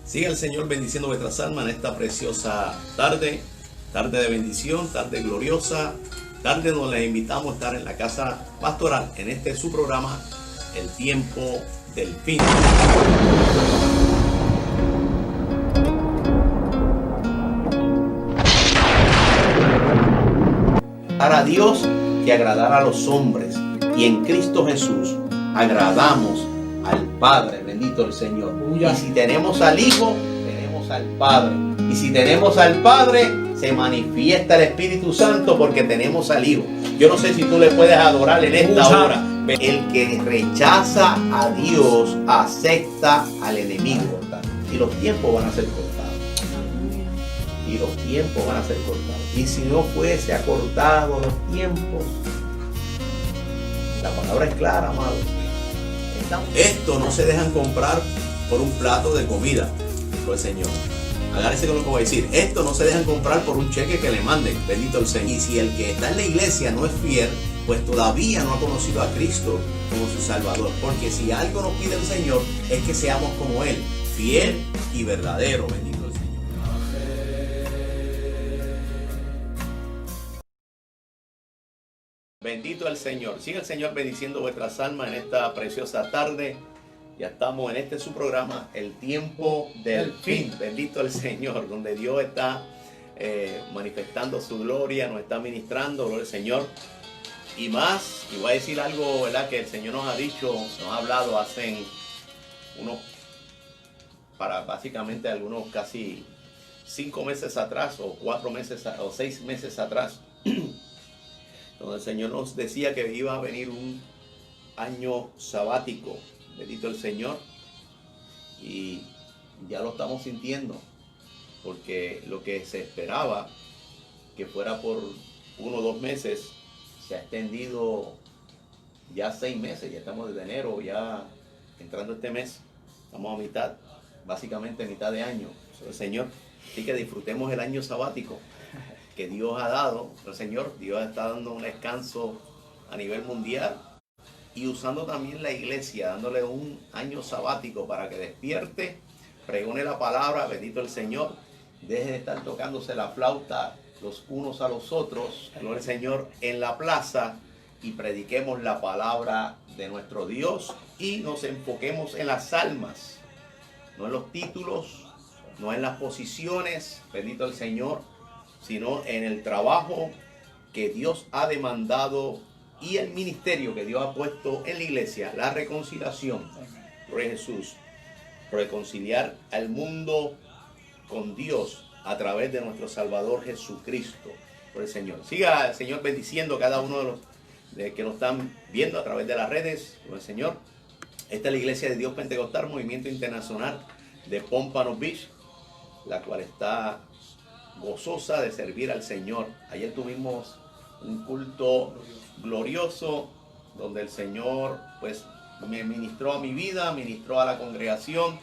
Siga el Señor bendiciendo vuestras almas en esta preciosa tarde, tarde de bendición, tarde gloriosa, tarde donde les invitamos a estar en la casa pastoral, en este su programa, El Tiempo del Fin. Para Dios que agradar a los hombres, y en Cristo Jesús agradamos al Padre, bendito el Señor. Y si tenemos al Hijo, tenemos al Padre. Y si tenemos al Padre, se manifiesta el Espíritu Santo porque tenemos al Hijo. Yo no sé si tú le puedes adorar en esta hora. El que rechaza a Dios acepta al enemigo. Y los tiempos van a ser cortados. Y los tiempos van a ser cortados. Y si no fuese acortado los tiempos, la palabra es clara, amado. Esto no se dejan comprar por un plato de comida, dijo el Señor. Agárrese con lo que voy a decir. Esto no se dejan comprar por un cheque que le manden, bendito el Señor. Y si el que está en la iglesia no es fiel, pues todavía no ha conocido a Cristo como su Salvador. Porque si algo nos pide el Señor es que seamos como Él, fiel y verdadero, bendito el Señor. Bendito el Señor. Siga el Señor bendiciendo vuestras almas en esta preciosa tarde. Ya estamos en este su programa, El Tiempo del Fin. Bendito el Señor, donde Dios está manifestando su gloria, nos está ministrando, gloria al Señor. Y más, y voy a decir algo, ¿verdad?, que el Señor nos ha dicho, nos ha hablado hace básicamente algunos casi 5 meses atrás, o 4 meses, o 6 meses atrás, donde el Señor nos decía que iba a venir un año sabático, bendito el Señor, y ya lo estamos sintiendo, porque lo que se esperaba que fuera por 1 o 2 meses, se ha extendido ya 6 meses, ya estamos desde enero, ya entrando este mes, estamos a mitad, básicamente mitad de año, el Señor, así que disfrutemos el año sabático que Dios ha dado, el Señor. Dios está dando un descanso a nivel mundial y usando también la iglesia, dándole un año sabático para que despierte, pregone la palabra, bendito el Señor, deje de estar tocándose la flauta los unos a los otros, gloria al Señor, en la plaza, y prediquemos la palabra de nuestro Dios y nos enfoquemos en las almas, no en los títulos, no en las posiciones, bendito el Señor, sino en el trabajo que Dios ha demandado y el ministerio que Dios ha puesto en la iglesia, la reconciliación. Gloria a Jesús. Reconciliar al mundo con Dios a través de nuestro Salvador Jesucristo. Por el Señor. Siga el Señor bendiciendo a cada uno de los que nos están viendo a través de las redes. Por el Señor. Esta es la Iglesia de Dios Pentecostal, Movimiento Internacional de Pompano Beach, la cual está gozosa de servir al Señor. Ayer tuvimos un culto glorioso donde el Señor pues me ministró a mi vida, ministró a la congregación,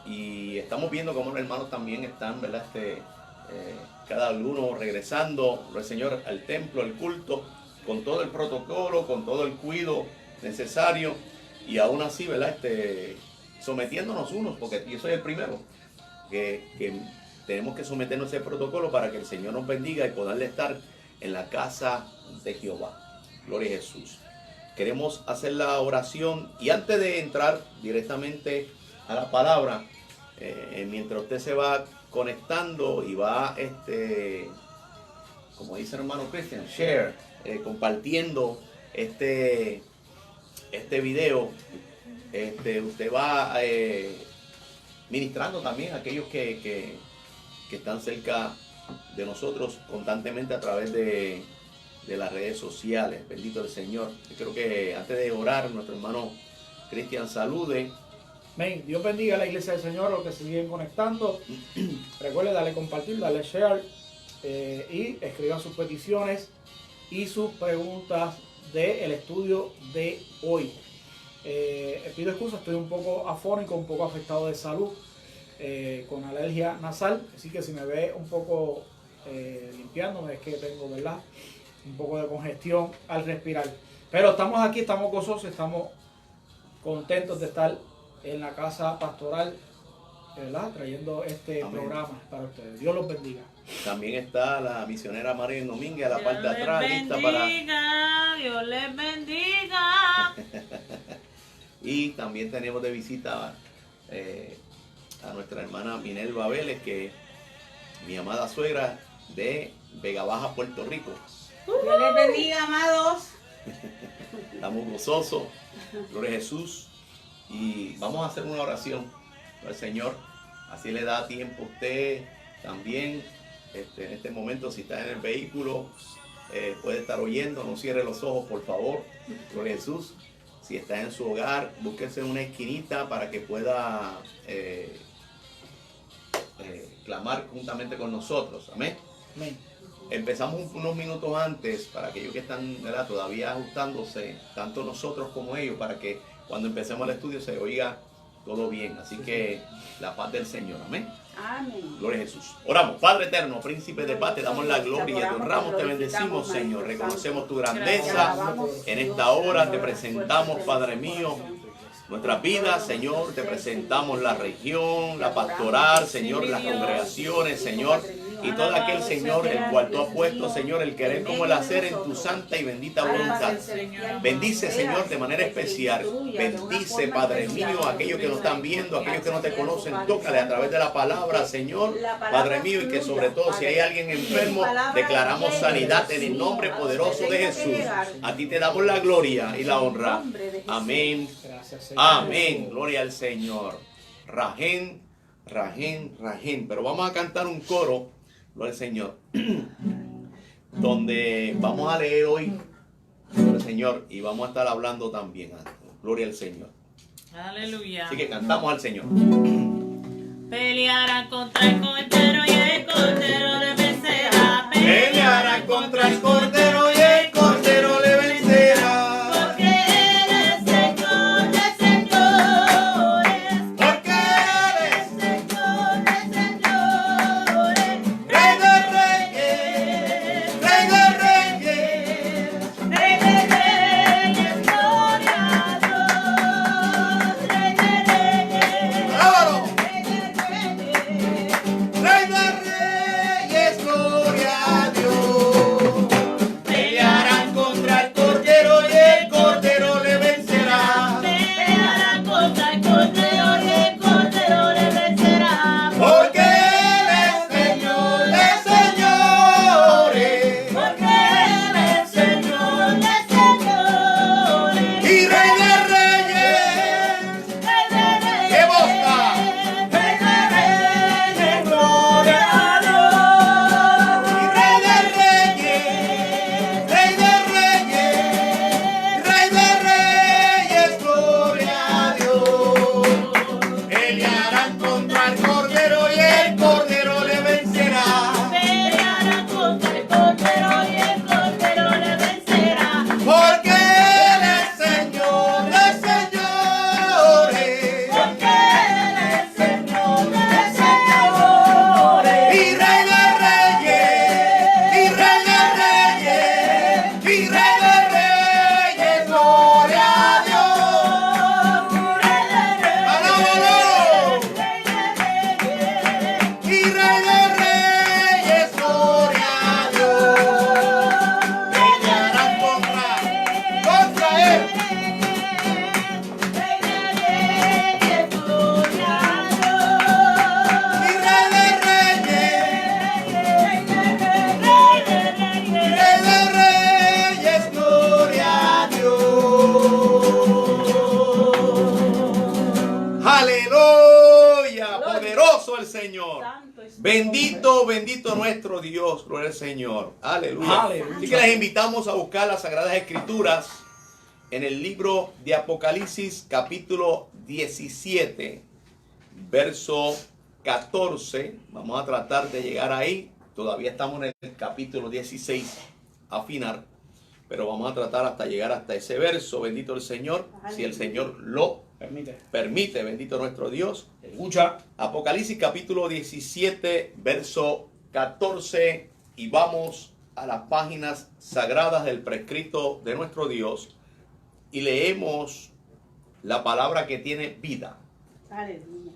y estamos viendo cómo los hermanos también están, ¿verdad?, cada uno regresando, el Señor, al templo, al culto, con todo el protocolo, con todo el cuidado necesario, y aún así, ¿verdad?, sometiéndonos unos, porque yo soy el primero que tenemos que someternos a ese protocolo para que el Señor nos bendiga y poderle estar en la casa de Jehová. Gloria a Jesús. Queremos hacer la oración, y antes de entrar directamente a la palabra, mientras usted se va conectando y va, como dice el hermano Cristian, share, compartiendo este video, usted va ministrando también a aquellos que están cerca de nosotros constantemente a través de las redes sociales. Bendito el Señor. Yo creo que antes de orar, nuestro hermano Cristian salude. Amén. Dios bendiga a la iglesia del Señor, los que se siguen conectando. Recuerde darle compartir, darle share, y escriban sus peticiones y sus preguntas del estudio de hoy. Pido excusas, estoy un poco afónico, un poco afectado de salud, con alergia nasal, así que si me ve un poco limpiándome es que tengo, ¿verdad?, un poco de congestión al respirar. Pero estamos aquí, estamos gozosos, estamos contentos de estar en la casa pastoral ¿verdad?, trayendo este Amén. programa para ustedes. Dios los bendiga. También está la misionera María Domínguez a la parte de Dios atrás, les lista para... bendiga, Dios les bendiga. Y también tenemos de visita a nuestra hermana Minerva Vélez, que es mi amada suegra de Vega Baja, Puerto Rico. Dios les bendiga, amados. Estamos gozosos, gloria a Jesús, y vamos a hacer una oración al Señor. Así le da tiempo a usted también, en este momento, si está en el vehículo, puede estar oyendo, no cierre los ojos, por favor, gloria a Jesús. Si está en su hogar, búsquese una esquinita para que pueda clamar juntamente con nosotros, amén. Amén. Empezamos unos minutos antes para aquellos que están, ¿verdad?, todavía ajustándose, tanto nosotros como ellos, para que cuando empecemos el estudio se oiga todo bien. Así que la paz del Señor, amén. Amén. Gloria a Jesús. Oramos. Padre eterno, príncipe de paz, te damos la gloria y te honramos, te bendecimos, Señor. Reconocemos tu grandeza. En esta hora te presentamos, Padre mío, nuestras vidas, Señor. Te presentamos la región, la pastoral, Señor, las congregaciones, Señor. Y todo aquel, Señor, el cual tú has puesto, Señor, el querer como el hacer en tu santa y bendita voluntad. Bendice, Señor, de manera especial. Bendice, Padre mío, a aquellos que nos están viendo, a aquellos que no te conocen. Tócale a través de la palabra, Señor, Padre mío, y que sobre todo si hay alguien enfermo, declaramos sanidad en el nombre poderoso de Jesús. A ti te damos la gloria y la honra. Amén. Gracias, Señor. Amén. Gloria al Señor. Rajén, Rajén, Rajén. Pero vamos a cantar un coro, gloria al Señor, donde vamos a leer hoy, gloria al Señor, y vamos a estar hablando también. Gloria al Señor. Aleluya. Así que cantamos al Señor. Pelearán contra el cordero y el cordero le vencerá. Pelearán contra el cordero y el cordero le vencerá. Porque Él es Señor de señores. Porque Él es Señor de señores. Rey de reyes, Rey de reyes. Rey de reyes, gloria a Dios. Rey de reyes. ¡Alábalo! Rey de reyes. Rey de reyes, gloria a Dios. Pelearán contra el cordero y el cordero le vencerá. Pelearán contra el cordero y el cordero le vencerá. Porque Él es Señor de señores Porque Él es Señor de señores. y Rey de reyes. Rey de reyes. ¡Qué boca! Rey de reyes, gloria a Y Dios. Rey de reyes, Rey de reyes, Rey de reyes, gloria a Dios. Pelearán contra el cordero y el cordero le vencerá. Pelearán contra el cordero y el cordero le vencerá. Porque Él es Señor de señores Porque Él es Señor de señores. y Rey de reyes, y Rey de reyes, y Rey de reyes, gloria a Dios. ¡Alábalo! Y Rey de reyes, gloria a Dios. Pelearán contra Él. Y Rey de reyes, Rey de reyes, gloria a Dios. Aleluya, poderoso el Señor. Bendito, bendito nuestro Dios, gloria al Señor. Aleluya. Aleluya. Así que les invitamos a buscar las Sagradas Escrituras en el libro de Apocalipsis, capítulo 17, verso 14. Vamos a tratar de llegar ahí. Todavía estamos en el capítulo 16 a final, pero vamos a tratar hasta llegar hasta ese verso. Bendito el Señor, si el Señor lo Permite. permite, bendito nuestro Dios. Escucha. Apocalipsis capítulo 17, verso 14, y vamos a las páginas sagradas del prescrito de nuestro Dios y leemos la palabra que tiene vida. Aleluya.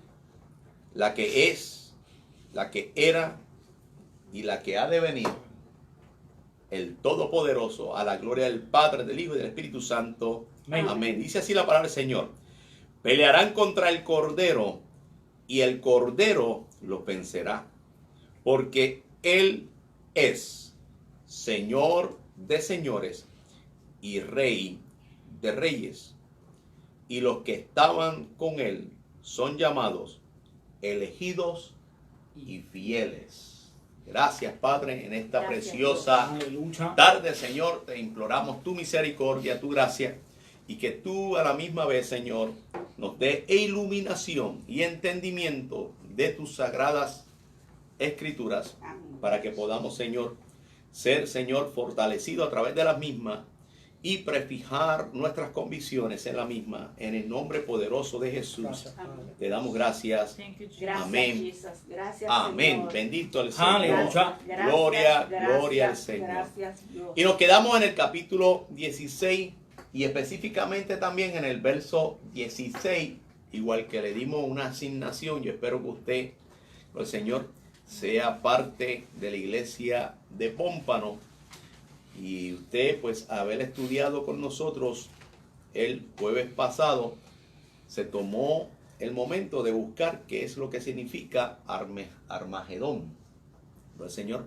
la que es, la que era y la que ha de venir, el Todopoderoso, a la gloria del Padre, del Hijo y del Espíritu Santo. Amén. Amén. Dice así la palabra del Señor. Pelearán contra el Cordero y el Cordero los vencerá, porque Él es Señor de señores y Rey de reyes. Y los que estaban con Él son llamados, elegidos y fieles. Gracias, Padre, en esta Gracias, preciosa Aleluya. tarde, Señor, te imploramos tu misericordia, tu gracia, y que tú a la misma vez, Señor, nos dé iluminación y entendimiento de tus sagradas escrituras, Amén. para que podamos, Señor, ser, Señor, fortalecido a través de las mismas y prefijar nuestras convicciones en la misma, en el nombre poderoso de Jesús. Gracias, Padre. Te damos gracias. Thank you, Jesus. Gracias, Amén. Jesus. Gracias, Amén. Señor. Bendito el Señor. Aleluya. Gloria, gloria al Señor. Gracias, Dios. Y nos quedamos en el capítulo 16 y específicamente también en el verso 16, igual que le dimos una asignación. Yo espero que usted, el Señor, sea parte de la iglesia de Pómpano y usted, pues, haber estudiado con nosotros el jueves pasado, se tomó el momento de buscar qué es lo que significa Armagedón. ¿No, Señor?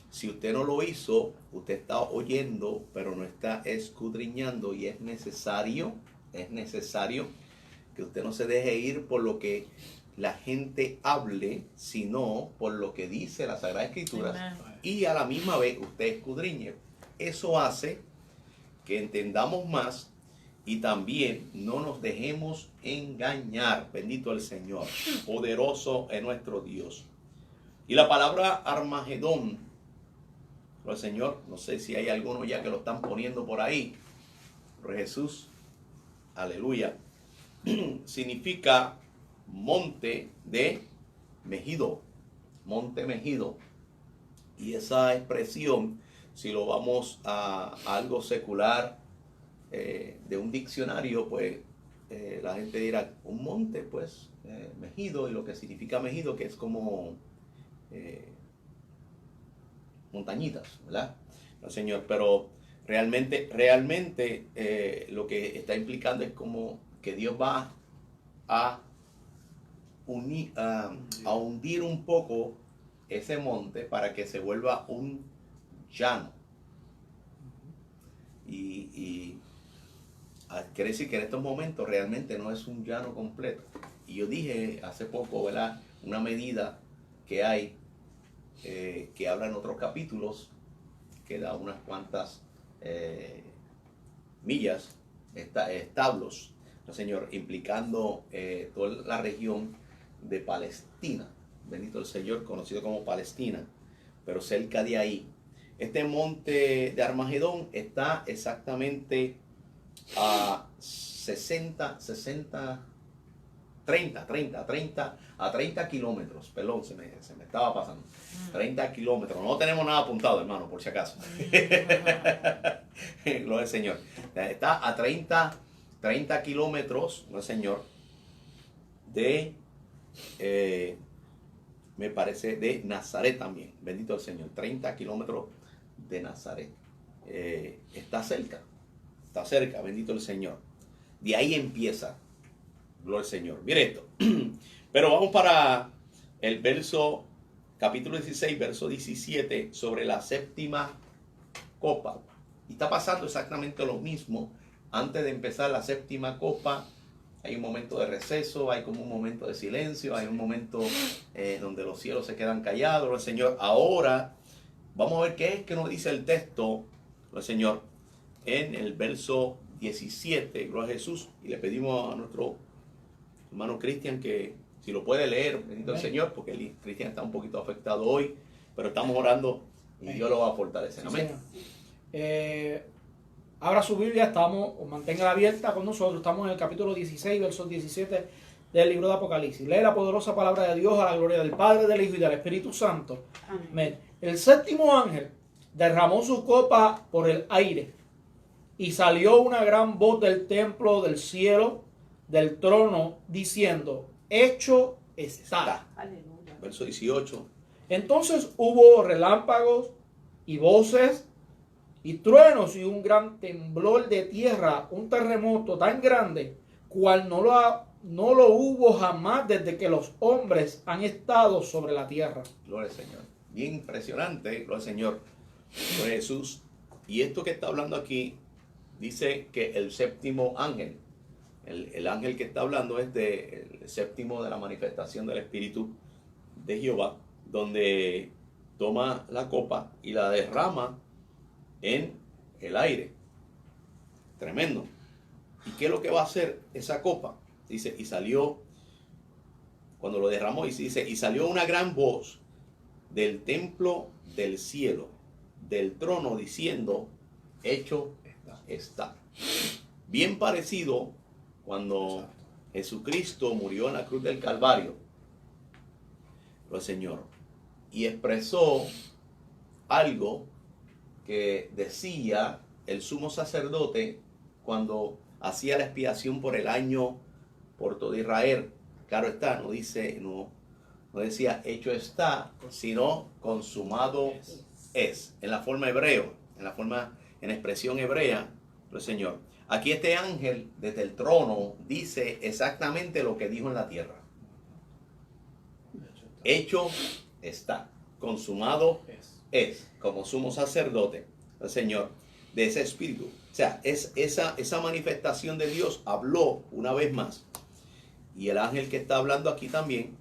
Si usted no lo hizo, usted está oyendo, pero no está escudriñando, y es necesario que usted no se deje ir por lo que la gente hable, sino por lo que dice la Sagrada Escritura, Amen. y a la misma vez usted escudriñe. Eso hace que entendamos más y también no nos dejemos engañar. Bendito el Señor, poderoso es nuestro Dios. Y la palabra Armagedón, el Señor, no sé si hay alguno ya que lo están poniendo por ahí, pero Jesús, aleluya, significa monte de Megido, monte Megido. Y esa expresión, si lo vamos a algo secular, de un diccionario, pues la gente dirá, un monte, pues, Megido, y lo que significa Megido, que es como montañitas, ¿verdad? No, Señor, pero realmente lo que está implicando es como que Dios va a hundir un poco ese monte para que se vuelva un llano. Y quiere decir que en estos momentos realmente no es un llano completo. Y yo dije hace poco, ¿verdad?, una medida que hay, que habla en otros capítulos, que da unas cuantas millas, establos, ¿no, Señor?, implicando toda la región de Palestina. Bendito el Señor, conocido como Palestina, pero cerca de ahí. Este monte de Armagedón está exactamente a 30 kilómetros, perdón, se me estaba pasando, 30 kilómetros, no tenemos nada apuntado, hermano, por si acaso. Gloria al Señor. Está a 30 kilómetros, ¿no, Señor?, de, me parece, de Nazaret también. Bendito el Señor, 30 kilómetros de Nazaret. Está cerca, bendito el Señor. De ahí empieza, gloria al Señor. Mire esto. Pero vamos para el capítulo 16, verso 17, sobre la séptima copa. Y está pasando exactamente lo mismo. Antes de empezar la séptima copa, hay un momento de receso, hay como un momento de silencio, hay un momento donde los cielos se quedan callados, gloria al Señor. Ahora vamos a ver qué es que nos dice el texto, gloria al Señor, en el verso 17, gloria a Jesús. Y le pedimos a nuestro hermano Cristian que si lo puede leer, bendito el Señor, porque el Cristian está un poquito afectado hoy, pero estamos orando y Dios lo va a fortalecer. Sí, Amén. señor. Abra su Biblia, manténgala abierta con nosotros. Estamos en el capítulo 16, versos 17 del libro de Apocalipsis. Lee la poderosa palabra de Dios a la gloria del Padre, del Hijo y del Espíritu Santo. Amén. Amén. El séptimo ángel derramó su copa por el aire y salió una gran voz del templo del cielo, del trono, diciendo: hecho está. Aleluya. Verso 18. Entonces hubo relámpagos y voces y truenos y un gran temblor de tierra, un terremoto tan grande, cual no lo hubo jamás desde que los hombres han estado sobre la tierra. Gloria al Señor. Bien impresionante, gloria al Señor. Gloria a Jesús. Y esto que está hablando aquí, dice que el séptimo ángel, el ángel que está hablando es el séptimo de la manifestación del Espíritu de Jehová, donde toma la copa y la derrama en el aire. Tremendo. ¿Y qué es lo que va a hacer esa copa? Dice, y salió, cuando lo derramó, dice, y salió una gran voz del templo del cielo, del trono, diciendo, hecho está. Bien parecido cuando Jesucristo murió en la cruz del Calvario, el Señor, y expresó algo que decía el sumo sacerdote cuando hacía la expiación por el año por todo Israel. Claro está, no decía hecho está, sino consumado es, en la forma hebreo, en expresión hebrea, el Señor. Aquí este ángel desde el trono dice exactamente lo que dijo en la tierra. Hecho está, consumado es, como sumo sacerdote, el Señor, de ese espíritu. O sea, esa manifestación de Dios habló una vez más. Y el ángel que está hablando aquí también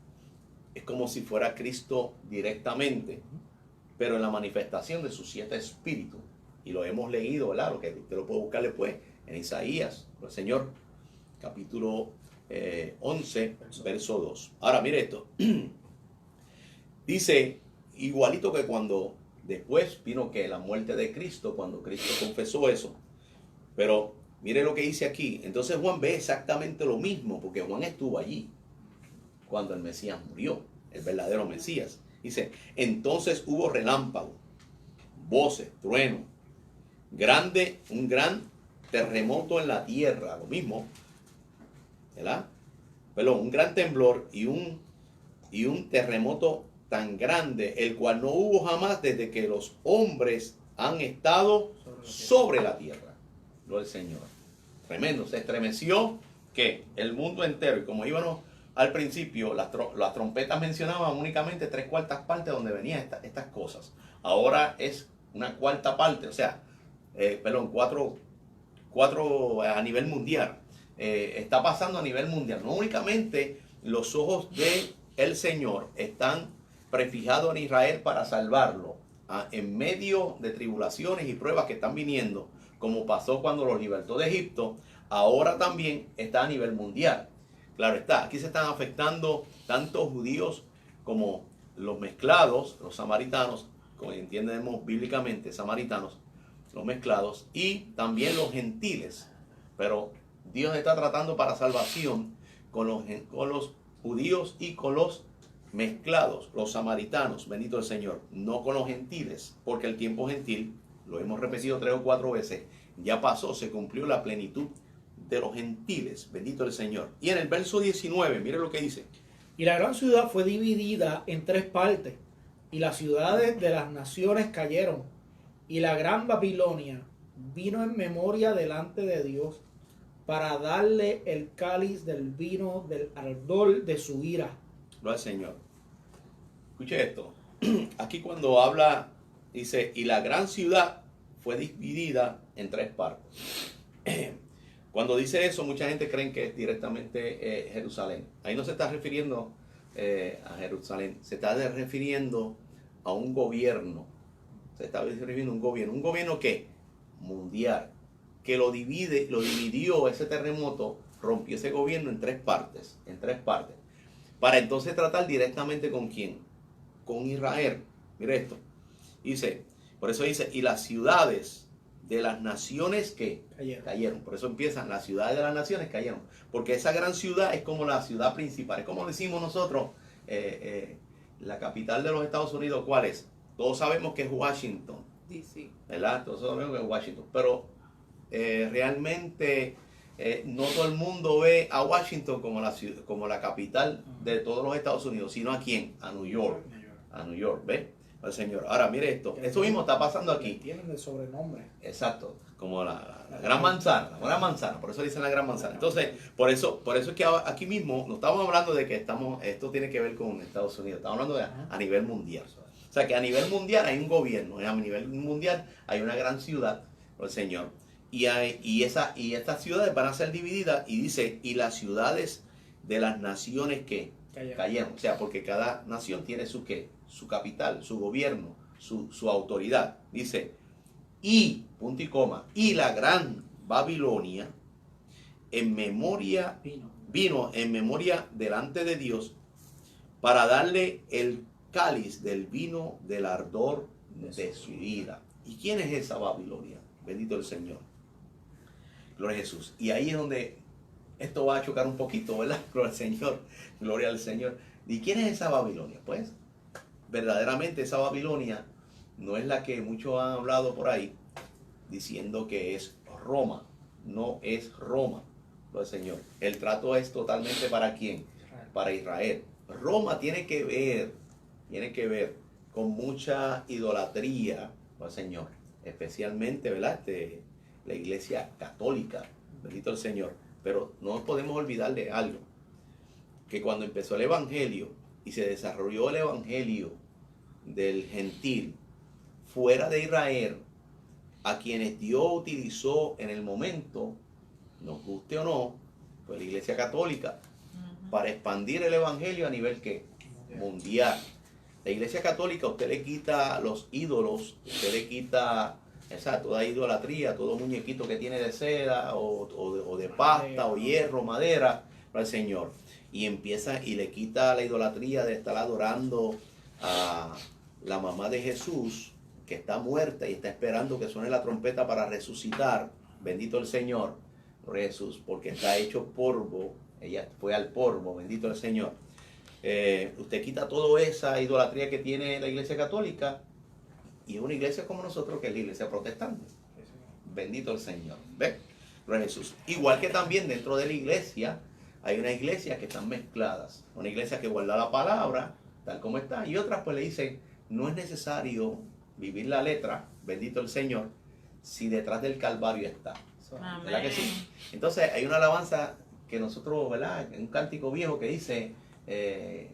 es como si fuera Cristo directamente, pero en la manifestación de sus 7 espíritus. Y lo hemos leído, ¿verdad? Lo que usted lo puede buscar después en Isaías, el Señor, capítulo 11, verso 2. Ahora, mire esto. Dice, igualito que cuando después vino que la muerte de Cristo, cuando Cristo confesó eso. Pero mire lo que dice aquí. Entonces Juan ve exactamente lo mismo, porque Juan estuvo allí cuando el Mesías murió, el verdadero Mesías. Dice, entonces hubo relámpago, voces, trueno, un gran terremoto en la tierra, lo mismo, ¿verdad? Perdón, un gran temblor y un terremoto tan grande, el cual no hubo jamás desde que los hombres han estado sobre la tierra. Lo del Señor. Tremendo. Se estremeció que el mundo entero, y como íbamos al principio, las trompetas mencionaban únicamente 3/4 partes donde venían estas cosas. Ahora es una cuarta parte, o sea, cuatro a nivel mundial. Está pasando a nivel mundial. No únicamente los ojos de el Señor están prefijados en Israel para salvarlo en medio de tribulaciones y pruebas que están viniendo, como pasó cuando los libertó de Egipto. Ahora también está a nivel mundial. Claro está, aquí se están afectando tanto judíos como los mezclados, los samaritanos, como entendemos bíblicamente, samaritanos, los mezclados, y también los gentiles. Pero Dios está tratando para salvación con los judíos y con los mezclados, los samaritanos, bendito el Señor, no con los gentiles, porque el tiempo gentil, lo hemos repetido 3 o 4 veces, ya pasó, se cumplió la plenitud de los gentiles, bendito el Señor. Y en el verso 19, mire lo que dice. Y la gran ciudad fue dividida en 3 partes, y las ciudades de las naciones cayeron, y la gran Babilonia vino en memoria delante de Dios para darle el cáliz del vino del ardor de su ira. Gloria al Señor. Escuche esto. Aquí cuando habla, dice, y la gran ciudad fue dividida en 3 partes. Cuando dice eso, mucha gente cree que es directamente Jerusalén. Ahí no se está refiriendo a Jerusalén, se está refiriendo a un gobierno. Se está refiriendo a un gobierno. ¿Un gobierno qué? Mundial. Que lo dividió ese terremoto, rompió ese gobierno en 3 partes. En 3 partes. Para entonces tratar directamente con quién? Con Israel. Mire esto. Dice, por eso dice, y las ciudades de las naciones que cayeron. Por eso empiezan, las ciudades de las naciones cayeron. Porque esa gran ciudad es como la ciudad principal. Es como decimos nosotros, la capital de los Estados Unidos, ¿cuál es? Todos sabemos que es Washington. DC. ¿Verdad? Todos sabemos que es Washington. Pero realmente no todo el mundo ve a Washington como la capital de todos los Estados Unidos, sino a quién, a New York. A New York, ¿ve? Al Señor. Ahora, mire esto. Esto mismo está pasando aquí. Tienen el sobrenombre. Exacto. Como la gran manzana. La gran manzana. Por eso dicen la gran manzana. Entonces, por eso es que aquí mismo no estamos hablando de que esto tiene que ver con Estados Unidos. Estamos hablando de a nivel mundial. O sea, que a nivel mundial hay un gobierno. A nivel mundial hay una gran ciudad. El Señor. Y estas ciudades van a ser divididas. Y dice, y las ciudades de las naciones que cayeron. O sea, porque cada nación tiene su capital, su gobierno, su autoridad. Dice, y, punto y coma, y la gran Babilonia vino en memoria delante de Dios para darle el cáliz del vino del ardor de su ira. ¿Y quién es esa Babilonia? Bendito el Señor. Gloria a Jesús. Y ahí es donde esto va a chocar un poquito, ¿verdad? Gloria al Señor. Gloria al Señor. ¿Y quién es esa Babilonia? Pues, verdaderamente esa Babilonia no es la que muchos han hablado por ahí, diciendo que es Roma. No es Roma, gloria al Señor. El trato es totalmente ¿para quién? Para Israel. Roma tiene que ver con mucha idolatría, gloria al Señor. Especialmente, ¿verdad? La iglesia católica, bendito el Señor. Pero no podemos olvidar de algo, que cuando empezó el evangelio y se desarrolló el evangelio del gentil fuera de Israel, a quienes Dios utilizó en el momento, nos guste o no, pues la iglesia católica, para expandir el evangelio a nivel mundial. La iglesia católica, usted le quita los ídolos, usted le quita toda idolatría, todo muñequito que tiene de seda o de pasta o hierro, madera, para el Señor. Y empieza y le quita la idolatría de estar adorando a la mamá de Jesús, que está muerta y está esperando que suene la trompeta para resucitar. Bendito el Señor, Jesús, porque está hecho polvo. Ella fue al polvo, bendito el Señor. Usted quita toda esa idolatría que tiene la iglesia católica y una iglesia como nosotros, que es la iglesia protestante. Bendito el Señor. ¿Ve? Gloria a Jesús. Igual que también dentro de la iglesia hay unas iglesias que están mezcladas. Una iglesia que guarda la palabra tal como está, y otras pues le dicen, no es necesario vivir la letra, bendito el Señor, si detrás del Calvario está. ¿Verdad que sí? Entonces hay una alabanza que nosotros, ¿verdad? Un cántico viejo que dice,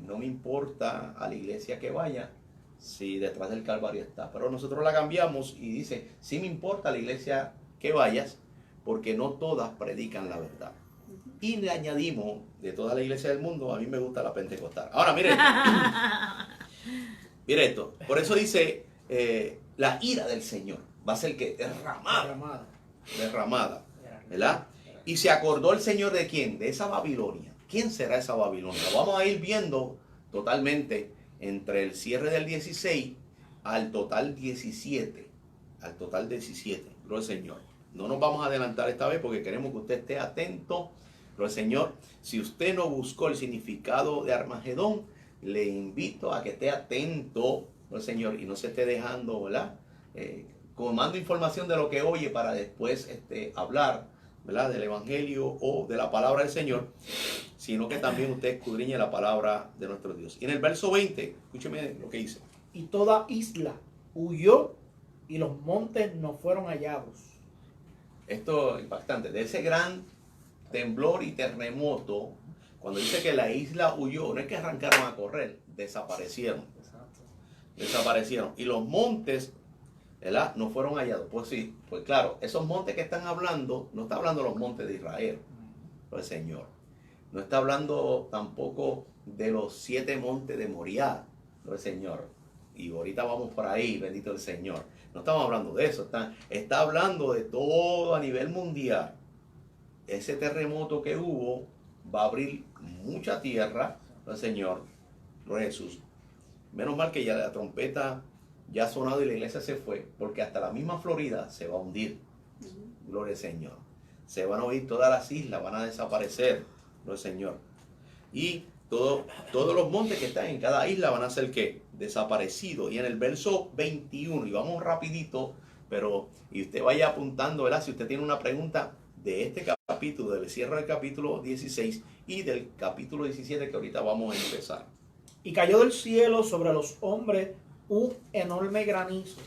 no me importa a la iglesia que vaya si detrás del Calvario está. Pero nosotros la cambiamos y dice, sí me importa a la iglesia que vayas, porque no todas predican la verdad. Y le añadimos, de toda la iglesia del mundo, a mí me gusta la pentecostal. Ahora, mire esto. Mire esto. Por eso dice, la ira del Señor va a ser que derramada. ¿Verdad? Y se acordó el Señor de quién, de esa Babilonia. ¿Quién será esa Babilonia? Lo vamos a ir viendo totalmente entre el cierre del 16 al total 17. Al total 17. Gloria al Señor. No nos vamos a adelantar esta vez porque queremos que usted esté atento. Gloria al Señor. Si usted no buscó el significado de Armagedón, le invito a que esté atento, gloria al Señor, y no se esté dejando, ¿verdad? Tomando información de lo que oye para después hablar, ¿verdad? Del Evangelio o de la palabra del Señor, sino que también usted escudriñe la palabra de nuestro Dios. Y en el verso 20, escúcheme lo que dice. Y toda isla huyó y los montes no fueron hallados. Esto es impactante. De ese gran temblor y terremoto, cuando dice que la isla huyó, no es que arrancaron a correr, desaparecieron. Desaparecieron. Y los montes, ¿verdad?, no fueron hallados. Pues sí, pues claro, esos montes que están hablando, no está hablando de los montes de Israel, el Señor. No está hablando tampoco de los 7 montes de Moriah, el Señor. Y ahorita vamos por ahí, bendito el Señor. No estamos hablando de eso, está hablando de todo a nivel mundial. Ese terremoto que hubo va a abrir mucha tierra, el Señor, Jesús. Menos mal que ya la trompeta ya ha sonado y la iglesia se fue, porque hasta la misma Florida se va a hundir. Gloria al Señor. Se van a oír todas las islas, van a desaparecer, gloria al Señor. Y todos los montes que están en cada isla van a ser ¿qué? Desaparecidos. Y en el verso 21, y vamos rapidito, pero y usted vaya apuntando, ¿verdad? Si usted tiene una pregunta, de este capítulo, del cierre del capítulo 16 y del capítulo 17 que ahorita vamos a empezar. Y cayó del cielo sobre los hombres un enorme granizo,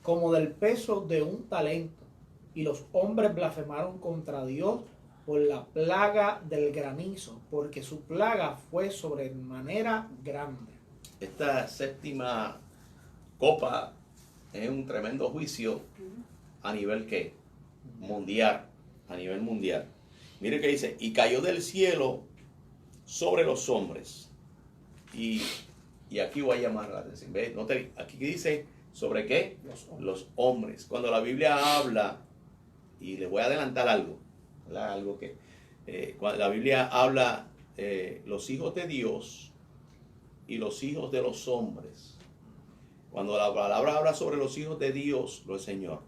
como del peso de un talento. Y los hombres blasfemaron contra Dios por la plaga del granizo, porque su plaga fue sobremanera grande. Esta séptima copa es un tremendo juicio a nivel ¿qué? Mundial, a nivel mundial. Mire que dice, y cayó del cielo sobre los hombres. Y aquí voy a llamar la atención. ¿Ve? Note, aquí dice, ¿sobre qué? Los hombres. Cuando la Biblia habla, y les voy a adelantar algo, ¿verdad? Algo que, cuando la Biblia habla, los hijos de Dios y los hijos de los hombres. Cuando la palabra habla sobre los hijos de Dios, lo es Señor.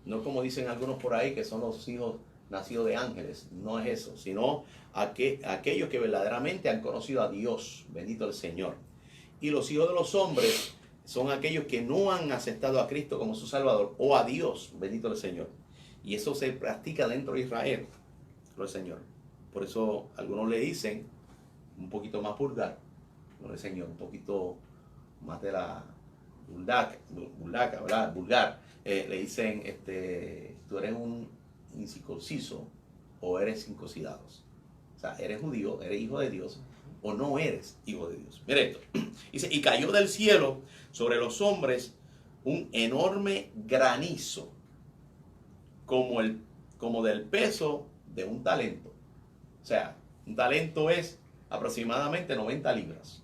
No como dicen algunos por ahí que son los hijos nacidos de ángeles. No es eso, sino aquellos que verdaderamente han conocido a Dios. Bendito el Señor. Y los hijos de los hombres son aquellos que no han aceptado a Cristo como su Salvador o a Dios. Bendito el Señor. Y eso se practica dentro de Israel. Lo es Señor. Por eso algunos le dicen un poquito más vulgar. Lo es Señor. Un poquito más de la vulgar. Le dicen, tú eres un incircunciso o eres circuncidado. O sea, eres judío, eres hijo de Dios o no eres hijo de Dios. Mire esto. Dice, y cayó del cielo sobre los hombres un enorme granizo como del peso de un talento. O sea, un talento es aproximadamente 90 libras.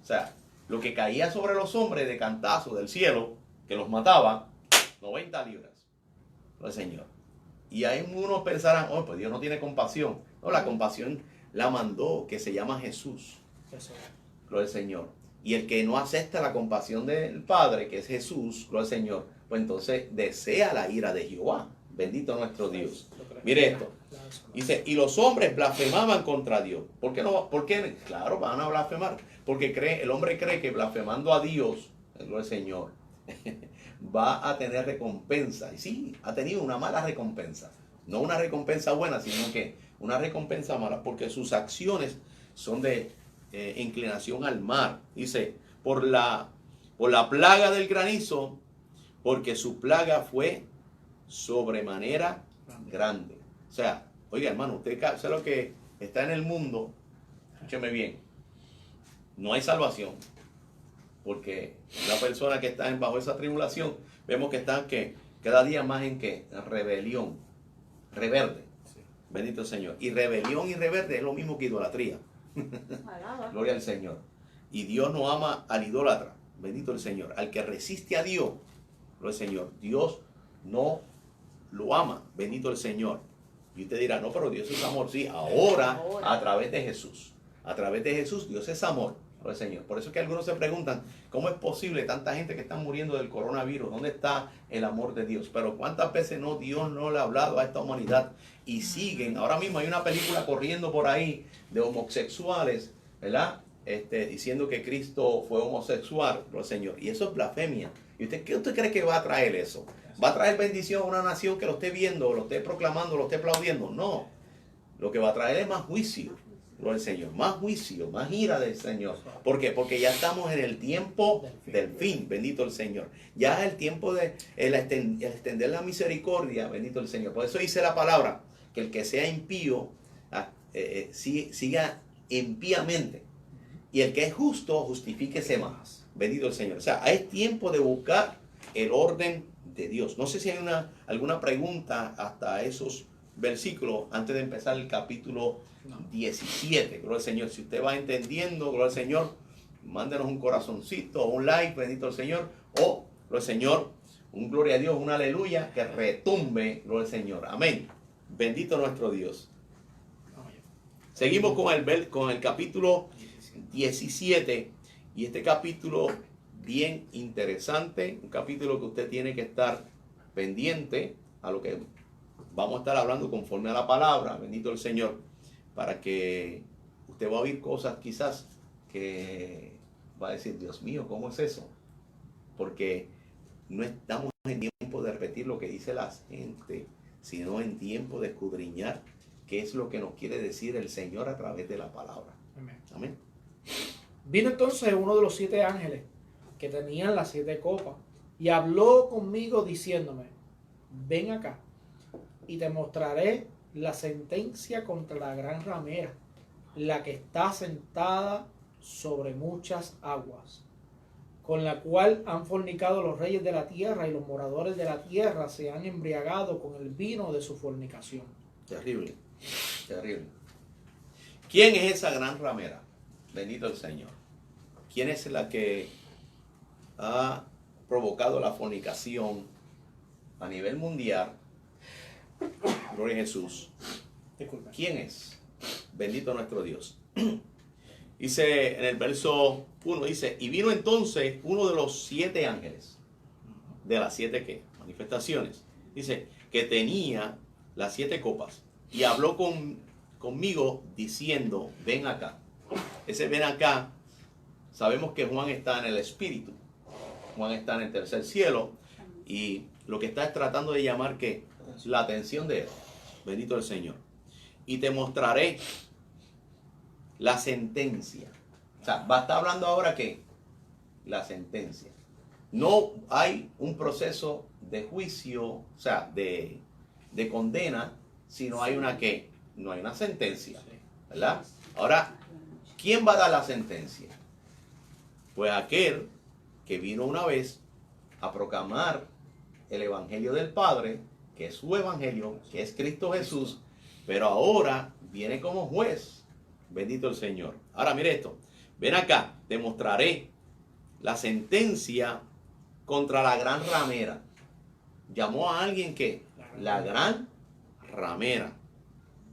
O sea, lo que caía sobre los hombres de cantazo del cielo, que los mataba, 90 libras. No, Señor. Y ahí unos pensarán, oh, pues Dios no tiene compasión. No, la compasión la mandó, que se llama Jesús. Gloria al Señor. Y el que no acepta la compasión del Padre, que es Jesús, gloria al Señor, pues entonces desea la ira de Jehová. Bendito nuestro Dios. Mire esto. Dice, y los hombres blasfemaban contra Dios. ¿Por qué no? ¿Por qué? Claro, van a blasfemar. Porque el hombre cree que blasfemando a Dios, gloria al Señor, va a tener recompensa. Y sí, ha tenido una mala recompensa. No una recompensa buena, sino que una recompensa mala, porque sus acciones son de inclinación al mar. Dice, por la plaga del granizo, porque su plaga fue sobremanera grande. O sea, oiga hermano, usted sabe lo que está en el mundo, escúcheme bien, no hay salvación, porque la persona que está bajo esa tribulación, vemos que están cada día más en rebelión, reverde. Sí. Bendito el Señor. Y rebelión y reverde es lo mismo que idolatría. Gloria al Señor. Y Dios no ama al idólatra. Bendito el Señor. Al que resiste a Dios, gloria al Señor. Dios no lo ama. Bendito el Señor. Y usted dirá, no, pero Dios es amor. Sí, ahora a través de Jesús. A través de Jesús, Dios es amor. Gloria al Señor. Por eso es que algunos se preguntan, ¿cómo es posible tanta gente que está muriendo del coronavirus? ¿Dónde está el amor de Dios? Pero ¿cuántas veces Dios no le ha hablado a esta humanidad? Y siguen. Ahora mismo hay una película corriendo por ahí de homosexuales, ¿verdad? Diciendo que Cristo fue homosexual, gloria al Señor. Y eso es blasfemia. ¿Y qué usted cree que va a traer eso? ¿Va a traer bendición a una nación que lo esté viendo, lo esté proclamando, lo esté aplaudiendo? No. Lo que va a traer es más juicio. Gloria al Señor, más juicio, más ira del Señor. ¿Por qué? Porque ya estamos en el tiempo del fin, bendito el Señor. Ya es el tiempo de el extender la misericordia, bendito el Señor. Por eso dice la palabra, que el que sea impío, siga impíamente. Y el que es justo, justifíquese más. Bendito el Señor. O sea, es tiempo de buscar el orden de Dios. No sé si hay alguna pregunta hasta esos versículos antes de empezar el capítulo 17. Gloria al Señor. Si usted va entendiendo, gloria al Señor, mándenos un corazoncito o un like, bendito el Señor. O, gloria al Señor, un gloria a Dios, un aleluya, que retumbe, gloria al Señor. Amén. Bendito nuestro Dios. Seguimos con el capítulo 17. Y este capítulo bien interesante. Un capítulo que usted tiene que estar pendiente a lo que vamos a estar hablando conforme a la palabra. Bendito el Señor. Para que usted va a oír cosas quizás que va a decir, Dios mío, ¿cómo es eso? Porque no estamos en tiempo de repetir lo que dice la gente, sino en tiempo de escudriñar qué es lo que nos quiere decir el Señor a través de la palabra. Amén. Amén. Vino entonces uno de los 7 ángeles que tenían las 7 copas y habló conmigo diciéndome, ven acá y te mostraré la sentencia contra la gran ramera, la que está sentada sobre muchas aguas, con la cual han fornicado los reyes de la tierra, y los moradores de la tierra se han embriagado con el vino de su fornicación. Terrible, terrible. ¿Quién es esa gran ramera? Bendito el Señor. ¿Quién es la que ha provocado la fornicación a nivel mundial? Gloria a Jesús. Disculpe. ¿Quién es? Bendito nuestro Dios. Dice en el verso 1, dice, y vino entonces uno de los 7 ángeles, de las 7 ¿qué? Manifestaciones. Dice, que tenía las 7 copas, y habló conmigo diciendo, ven acá. Ese ven acá, sabemos que Juan está en el Espíritu. Juan está en el tercer cielo, y lo que está es tratando de llamar ¿qué? La atención de él. Bendito el Señor. Y te mostraré la sentencia. O sea, va a estar hablando ahora que la sentencia. No hay un proceso de juicio, o sea, de condena, sino hay una que no hay una sentencia, ¿verdad? Ahora, ¿quién va a dar la sentencia? Pues aquel que vino una vez a proclamar el evangelio del Padre, que es su evangelio, que es Cristo Jesús, pero ahora viene como juez. Bendito el Señor. Ahora mire esto. Ven acá, te mostraré la sentencia contra la gran ramera. Llamó a alguien que la gran ramera,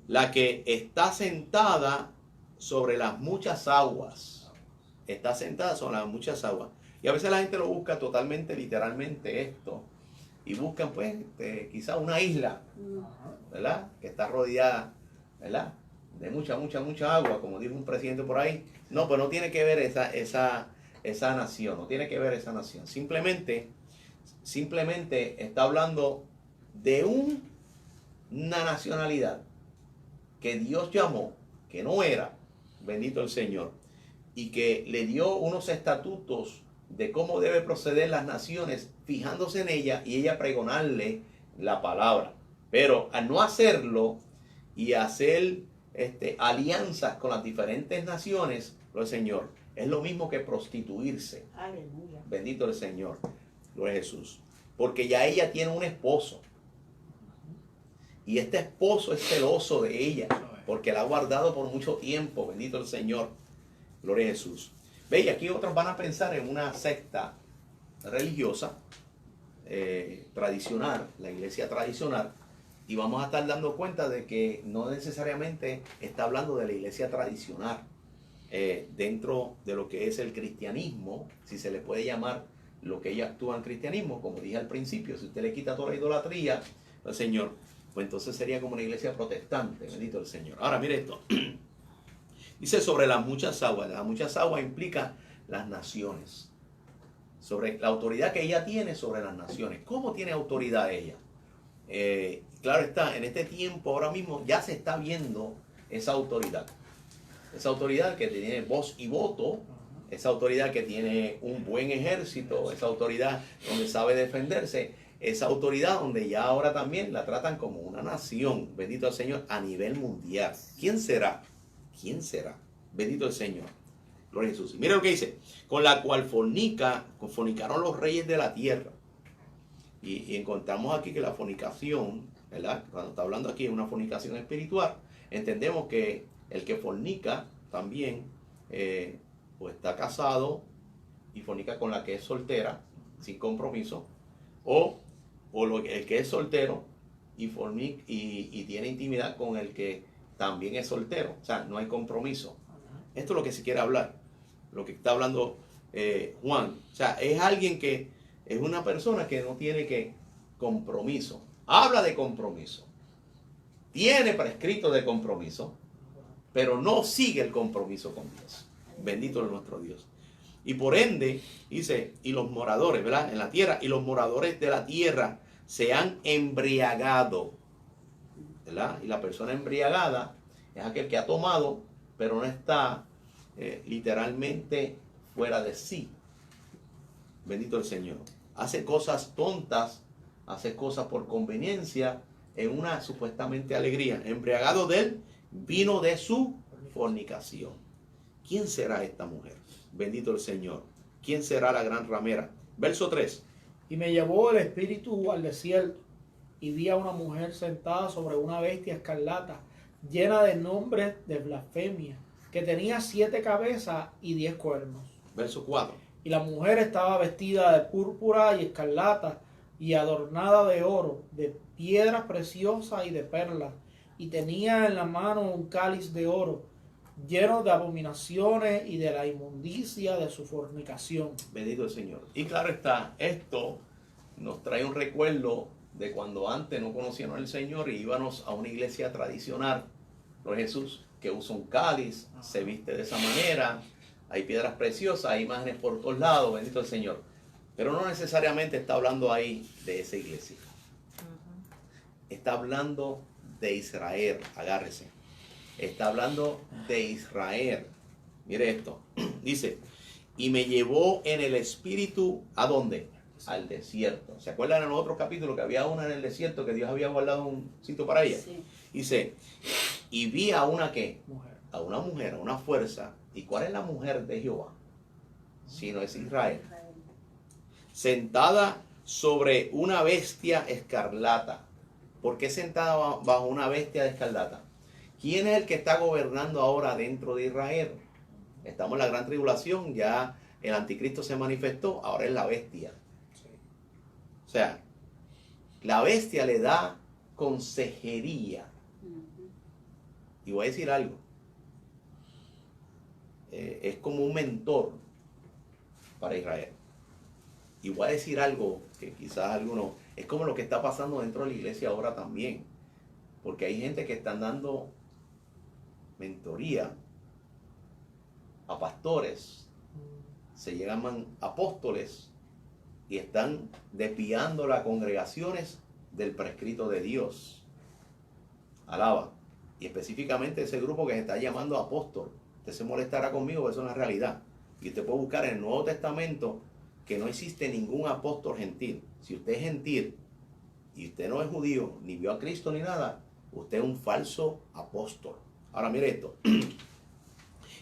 la que está sentada sobre las muchas aguas. Está sentada sobre las muchas aguas. Y a veces la gente lo busca totalmente, literalmente esto. Y buscan pues quizás una isla, ¿verdad? Que está rodeada, ¿verdad? De mucha agua, como dijo un presidente por ahí. No, pues no tiene que ver esa nación, no tiene que ver esa nación. Simplemente está hablando de una nacionalidad que Dios llamó, que no era, bendito el Señor, y que le dio unos estatutos de cómo debe proceder las naciones, fijándose en ella y ella pregonarle la palabra. Pero al no hacerlo y hacer alianzas con las diferentes naciones, el Señor, es lo mismo que prostituirse. Aleluya. Bendito el Señor, gloria a Jesús. Porque ya ella tiene un esposo. Y este esposo es celoso de ella, porque la ha guardado por mucho tiempo. Bendito el Señor, gloria a Jesús. Ve, y aquí otros van a pensar en una secta religiosa, tradicional, la iglesia tradicional, y vamos a estar dando cuenta de que no necesariamente está hablando de la iglesia tradicional dentro de lo que es el cristianismo, si se le puede llamar lo que ella actúa en cristianismo, como dije al principio. Si usted le quita toda la idolatría al Señor, pues entonces sería como una iglesia protestante. Bendito el Señor. Ahora mire esto. Dice sobre las muchas aguas. Las muchas aguas implica las naciones. Sobre la autoridad que ella tiene sobre las naciones. ¿Cómo tiene autoridad ella? Claro está, en este tiempo ahora mismo ya se está viendo esa autoridad. Esa autoridad que tiene voz y voto. Esa autoridad que tiene un buen ejército. Esa autoridad donde sabe defenderse. Esa autoridad donde ya ahora también la tratan como una nación. Bendito el Señor, a nivel mundial. ¿Quién será? ¿Quién será? Bendito el Señor. Gloria a Jesús. Mira lo que dice. Con la cual fornicaron los reyes de la tierra. Y encontramos aquí que la fornicación, ¿verdad? Cuando está hablando aquí de una fornicación espiritual, entendemos que el que fornica también pues está casado y fornica con la que es soltera, sin compromiso, o el que es soltero y tiene intimidad con el que también es soltero. O sea, no hay compromiso. Esto es lo que se quiere hablar, lo que está hablando Juan. O sea, es alguien que es una persona que no tiene compromiso. Habla de compromiso. Tiene prescrito de compromiso, pero no sigue el compromiso con Dios. Bendito es nuestro Dios. Y por ende, dice, y los moradores, ¿verdad? En la tierra, y los moradores de la tierra se han embriagado ¿verdad? Y la persona embriagada es aquel que ha tomado, pero no está literalmente fuera de sí. Bendito el Señor. Hace cosas tontas, hace cosas por conveniencia, en una supuestamente alegría. Embriagado del vino de su fornicación. ¿Quién será esta mujer? Bendito el Señor. ¿Quién será la gran ramera? Verso 3. Y me llevó el espíritu al desierto, y vi a una mujer sentada sobre una bestia escarlata, llena de nombres de blasfemia, que tenía 7 cabezas y 10 cuernos. Verso 4. Y la mujer estaba vestida de púrpura y escarlata, y adornada de oro, de piedras preciosas y de perlas, y tenía en la mano un cáliz de oro, lleno de abominaciones y de la inmundicia de su fornicación. Bendito el Señor. Y claro está, esto nos trae un recuerdo de cuando antes no conocíamos al Señor y íbamos a una iglesia tradicional. Por Jesús, que usa un cáliz, se viste de esa manera, hay piedras preciosas, hay imágenes por todos lados, bendito el Señor. Pero no necesariamente está hablando ahí de esa iglesia. Está hablando de Israel, agárrese. Está hablando de Israel. Mire esto. Dice, y me llevó en el espíritu, ¿a dónde? Al desierto. ¿Se acuerdan en el otro capítulo que había una en el desierto que Dios había guardado un sitio para ella? Sí. Dice, y vi a una ¿qué? Mujer. A una mujer, a una fuerza. ¿Y cuál es la mujer de Jehová? Si no es Israel. Sentada sobre una bestia escarlata. ¿Por qué sentada bajo una bestia de escarlata? ¿Quién es el que está gobernando ahora dentro de Israel? Estamos en la gran tribulación, ya el anticristo se manifestó, ahora es la bestia. O sea, la bestia le da consejería. Y voy a decir algo. Es como un mentor para Israel. Y voy a decir algo que quizás alguno, es como lo que está pasando dentro de la iglesia ahora también. Porque hay gente que están dando mentoría a pastores, se llaman apóstoles y están desviando las congregaciones del prescrito de Dios. Alaba. Y específicamente ese grupo que se está llamando apóstol. Usted se molestará conmigo, pero eso es una realidad. Y usted puede buscar en el Nuevo Testamento que no existe ningún apóstol gentil. Si usted es gentil y usted no es judío, ni vio a Cristo ni nada, usted es un falso apóstol. Ahora mire esto.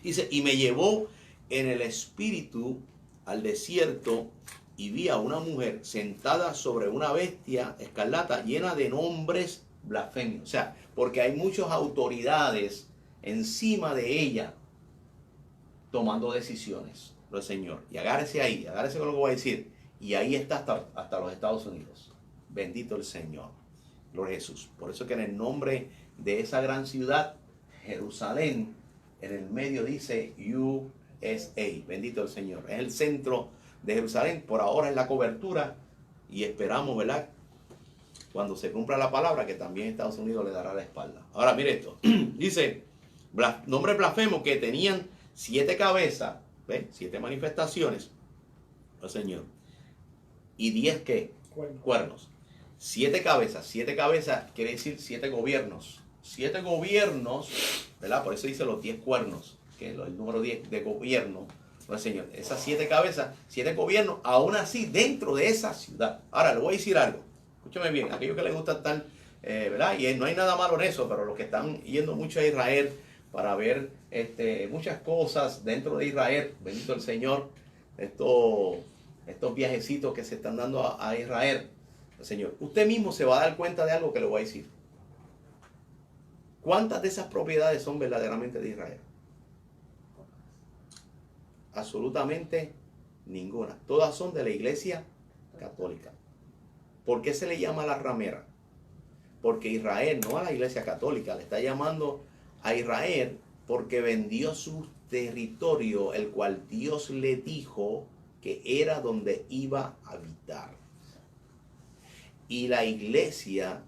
Dice, y me llevó en el espíritu al desierto y vi a una mujer sentada sobre una bestia escarlata llena de nombres blasfemios. O sea, porque hay muchas autoridades encima de ella tomando decisiones, el Señor. Y agárrese ahí, agárrese con lo que voy a decir. Y ahí está hasta los Estados Unidos. Bendito el Señor. Gloria a Jesús. Por eso que en el nombre de esa gran ciudad, Jerusalén, en el medio dice USA. Bendito el Señor. Es el centro de Jerusalén. Por ahora es la cobertura. Y esperamos, ¿verdad? Cuando se cumpla la palabra, que también Estados Unidos le dará la espalda. Ahora, mire esto. Dice, nombres blasfemos que tenían 7 cabezas, ¿ven? 7 manifestaciones. El Señor. Y 10 ¿qué? Cuernos. 7 cabezas. 7 cabezas quiere decir 7 gobiernos. 7 gobiernos, ¿verdad? Por eso dice los 10 cuernos, que es el número 10 de gobierno. No, Señor. Esas 7 cabezas, 7 gobiernos, aún así dentro de esa ciudad. Ahora, le voy a decir algo. Escúchame bien, aquellos que les gusta estar, ¿verdad? Y no hay nada malo en eso, pero los que están yendo mucho a Israel para ver muchas cosas dentro de Israel, bendito el Señor, estos viajecitos que se están dando a Israel, el Señor, usted mismo se va a dar cuenta de algo que le voy a decir. ¿Cuántas de esas propiedades son verdaderamente de Israel? Absolutamente ninguna. Todas son de la Iglesia Católica. ¿Por qué se le llama la ramera? Porque Israel, no a la Iglesia Católica, le está llamando a Israel porque vendió su territorio, el cual Dios le dijo que era donde iba a habitar. Y la Iglesia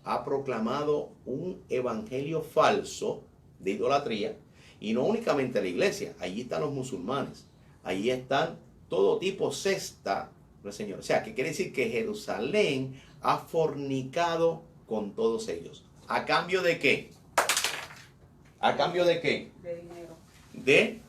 ha proclamado un evangelio falso de idolatría. Y no únicamente la Iglesia, allí están los musulmanes, allí están todo tipo secta, ¿no, Señor? O sea, que quiere decir que Jerusalén ha fornicado con todos ellos. ¿A cambio de qué? ¿A cambio de qué? De dinero. De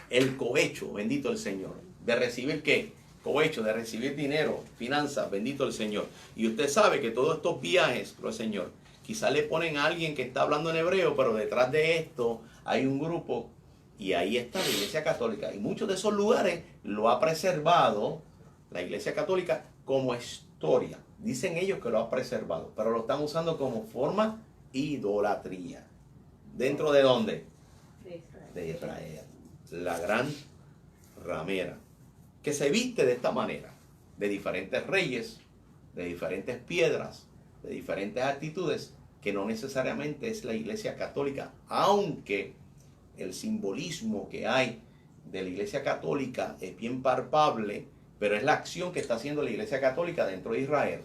el cohecho, bendito el Señor. De recibir qué? Cohecho, de recibir dinero, finanzas, bendito el Señor. Y usted sabe que todos estos viajes, el Señor, quizás le ponen a alguien que está hablando en hebreo, pero detrás de esto hay un grupo y ahí está la Iglesia Católica. Y muchos de esos lugares lo ha preservado la Iglesia Católica como historia. Dicen ellos que lo ha preservado, pero lo están usando como forma idolatría. ¿Dentro de dónde? De Israel. De Israel. La gran ramera, que se viste de esta manera, de diferentes reyes, de diferentes piedras, de diferentes actitudes, que no necesariamente es la Iglesia Católica, aunque el simbolismo que hay de la Iglesia Católica es bien palpable, pero es la acción que está haciendo la Iglesia Católica dentro de Israel.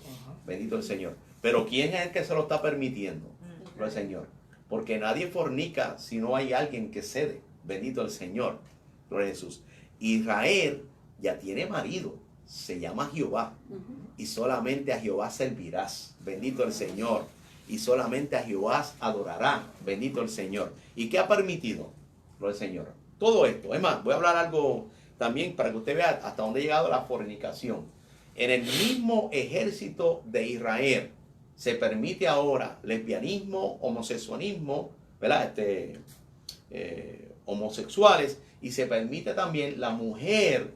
Bendito el Señor. Pero ¿quién es el que se lo está permitiendo? El Señor. Porque nadie fornica si no hay alguien que cede. Bendito el Señor. Gloria a Jesús. Israel ya tiene marido. Se llama Jehová. Y solamente a Jehová servirás. Bendito el Señor. Y solamente a Jehová adorará. Bendito el Señor. ¿Y qué ha permitido? Gloria al Señor. Todo esto. Es más, voy a hablar algo también para que usted vea hasta dónde ha llegado la fornicación. En el mismo ejército de Israel se permite ahora lesbianismo, homosexualismo, ¿verdad? Homosexuales, y se permite también la mujer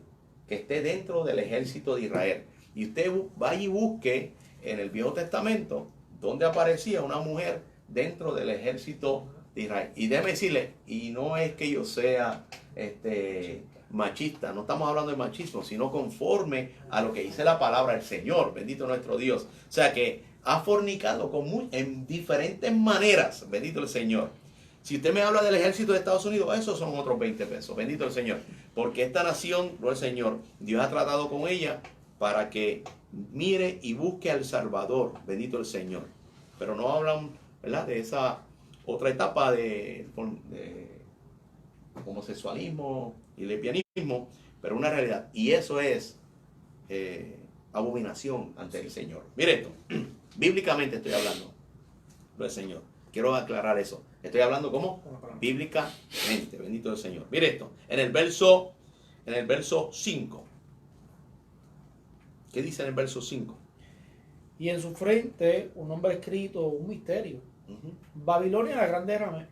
que esté dentro del ejército de Israel. Y usted vaya y busque en el Viejo Testamento donde aparecía una mujer dentro del ejército de Israel. Y déjeme decirle, y no es que yo sea machista, no estamos hablando de machismo, sino conforme a lo que dice la palabra del Señor, bendito nuestro Dios. O sea que ha fornicado en diferentes maneras, bendito el Señor. Si usted me habla del ejército de Estados Unidos, esos son otros 20 pesos, bendito el Señor. Porque esta nación, no el Señor, Dios ha tratado con ella para que mire y busque al Salvador, bendito el Señor. Pero no hablan, ¿verdad?, de esa otra etapa de homosexualismo y lesbianismo, pero una realidad. Y eso es abominación ante el Señor. Mire esto, bíblicamente estoy hablando del Señor. Quiero aclarar eso. Estoy hablando como bíblicamente, bendito el Señor. Mire esto, en el verso 5. ¿Qué dice en el verso 5? Y en su frente un nombre escrito, un misterio. Babilonia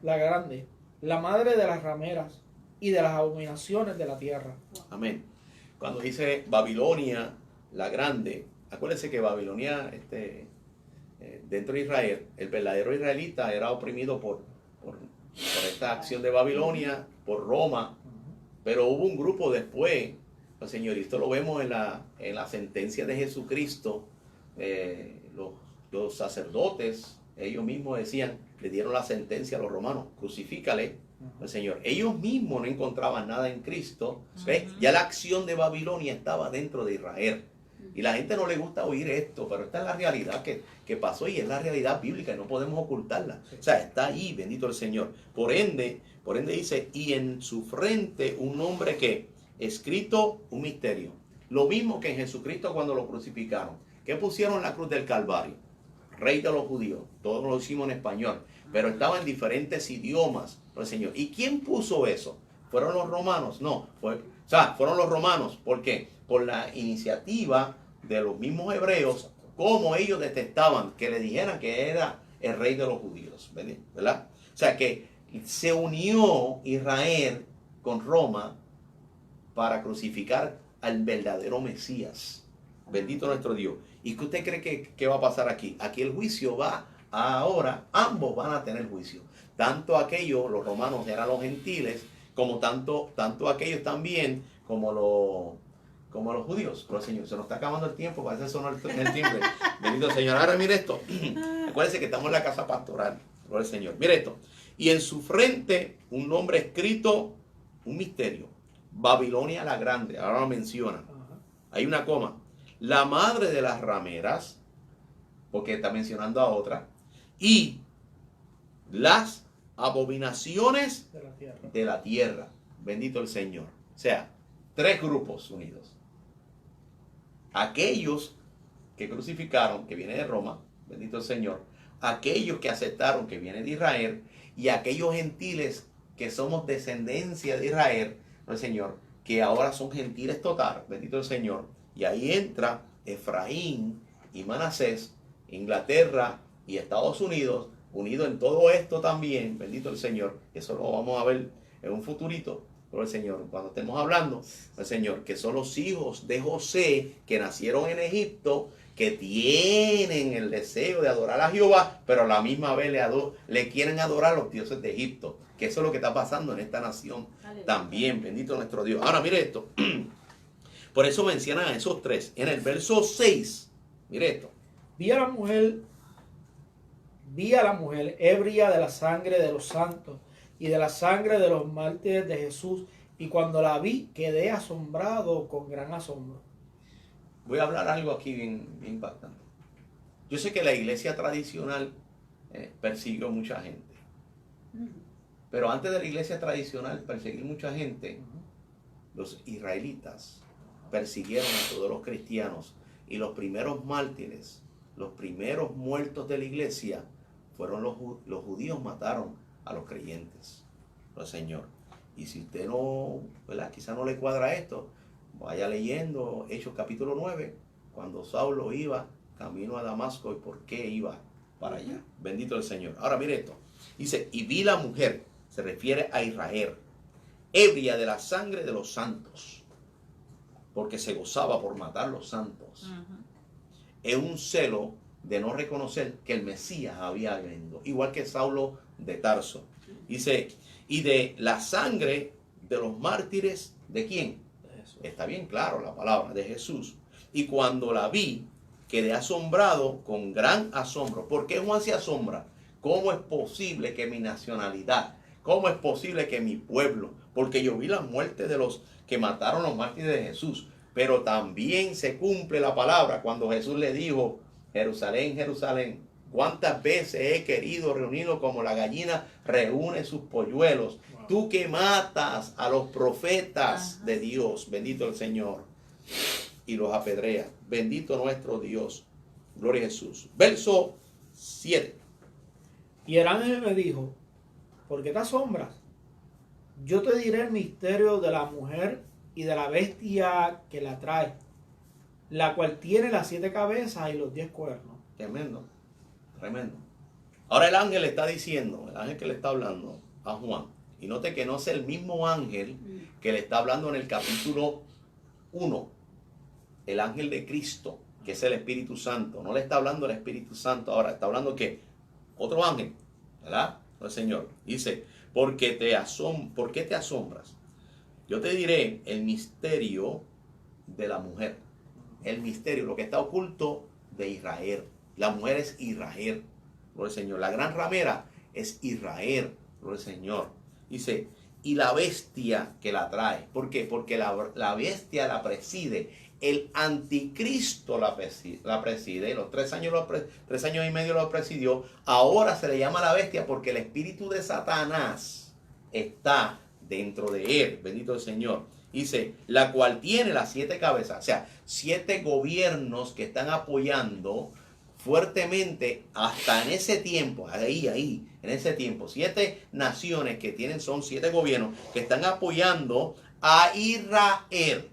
la grande, la madre de las rameras y de las abominaciones de la tierra. Amén. Cuando dice Babilonia la grande, acuérdense que Babilonia, dentro de Israel, el verdadero israelita era oprimido por esta acción de Babilonia, por Roma, pero hubo un grupo después, Señor, y esto lo vemos en la sentencia de Jesucristo, los sacerdotes, ellos mismos decían, le dieron la sentencia a los romanos, crucifícale al Señor. Ellos mismos no encontraban nada en Cristo. ¿Ves? Ya la acción de Babilonia estaba dentro de Israel. Y la gente no le gusta oír esto, pero esta es la realidad que pasó y es la realidad bíblica y no podemos ocultarla. O sea, está ahí, bendito el Señor. Por ende dice, y en su frente un nombre que escrito un misterio. Lo mismo que en Jesucristo cuando lo crucificaron. ¿Qué pusieron en la cruz del Calvario? Rey de los judíos. Todos lo hicimos en español, pero estaba en diferentes idiomas, ¿no, Señor? ¿Y quién puso eso? ¿Fueron los romanos? No, fueron los romanos. ¿Por qué? Por la iniciativa de los mismos hebreos, como ellos detestaban que le dijeran que era el rey de los judíos, ¿verdad? O sea que se unió Israel con Roma para crucificar al verdadero Mesías. Bendito nuestro Dios. ¿Y qué usted cree que va a pasar aquí? Aquí el juicio va ahora, ambos van a tener juicio. Tanto aquellos, los romanos eran los gentiles, como tanto aquellos también, como los judíos. Pero Señor, se nos está acabando el tiempo, parece sonar el timbre. Bendito Señor. Ahora mire esto. Acuérdense que estamos en la casa pastoral. Gloria al Señor. Mire esto. Y en su frente un nombre escrito, un misterio. Babilonia la grande. Ahora lo menciona. Hay una coma. La madre de las rameras, porque está mencionando a otra, y las abominaciones de la tierra. Bendito el Señor. O sea, 3 grupos unidos. Aquellos que crucificaron, que viene de Roma, bendito el Señor, aquellos que aceptaron que viene de Israel y aquellos gentiles que somos descendencia de Israel, ¿no, el Señor? Que ahora son gentiles total, bendito el Señor. Y ahí entra Efraín y Manasés, Inglaterra y Estados Unidos, unidos en todo esto también, bendito el Señor. Eso lo vamos a ver en un futurito, por el Señor, cuando estemos hablando, el Señor, que son los hijos de José que nacieron en Egipto, que tienen el deseo de adorar a Jehová, pero a la misma vez le quieren adorar a los dioses de Egipto, que eso es lo que está pasando en esta nación también, bendito nuestro Dios. Ahora mire esto, por eso mencionan a esos tres. En el verso 6, mire esto. Vi a la mujer ebria de la sangre de los santos y de la sangre de los mártires de Jesús, y cuando la vi quedé asombrado con gran asombro. Voy a hablar algo aquí bien impactante. Yo sé que la iglesia tradicional persiguió mucha gente, pero antes de la iglesia tradicional perseguir mucha gente, los israelitas persiguieron a todos los cristianos, y los primeros mártires, los primeros muertos de la iglesia fueron los judíos. Mataron a los creyentes, el Señor. Y si usted no, ¿verdad?, quizá no le cuadra esto, vaya leyendo Hechos capítulo 9, cuando Saulo iba camino a Damasco y por qué iba para allá. Bendito el Señor. Ahora mire esto. Dice, y vi la mujer, se refiere a Israel, ebria de la sangre de los santos, porque se gozaba por matar los santos. Es un celo de no reconocer que el Mesías había venido, igual que Saulo de Tarso. Dice, y de la sangre de los mártires, ¿de quién? Está bien claro la palabra, de Jesús. Y cuando la vi, quedé asombrado con gran asombro. ¿Por qué Juan se asombra? ¿Cómo es posible que mi nacionalidad, cómo es posible que mi pueblo, porque yo vi la muerte de los que mataron los mártires de Jesús, pero también se cumple la palabra cuando Jesús le dijo, Jerusalén, Jerusalén, cuántas veces he querido reunirlo como la gallina reúne sus polluelos. Wow. Tú que matas a los profetas de Dios, bendito el Señor, y los apedreas. Bendito nuestro Dios. Gloria a Jesús. Verso 7. Y el ángel me dijo, ¿por qué te asombras? Yo te diré el misterio de la mujer y de la bestia que la trae, la cual tiene las 7 cabezas y los 10 cuernos. Tremendo, tremendo. Ahora el ángel le está diciendo, el ángel que le está hablando a Juan, y note que no es el mismo ángel que le está hablando en el capítulo 1, el ángel de Cristo, que es el Espíritu Santo. No le está hablando el Espíritu Santo ahora, está hablando que otro ángel, ¿verdad? El Señor dice, ¿por qué te asombras? Yo te diré el misterio de la mujer. El misterio, lo que está oculto de Israel. La mujer es Israel, gloria al Señor. La gran ramera es Israel, gloria al Señor. Dice, y la bestia que la trae. ¿Por qué? Porque la bestia la preside. El anticristo la preside. Los 3 años y medio lo presidió. Ahora se le llama la bestia porque el espíritu de Satanás está dentro de él. Bendito el Señor. Dice, la cual tiene las 7 cabezas. O sea, 7 gobiernos que están apoyando fuertemente hasta en ese tiempo. En ese tiempo. 7 naciones que tienen, son 7 gobiernos que están apoyando a Israel.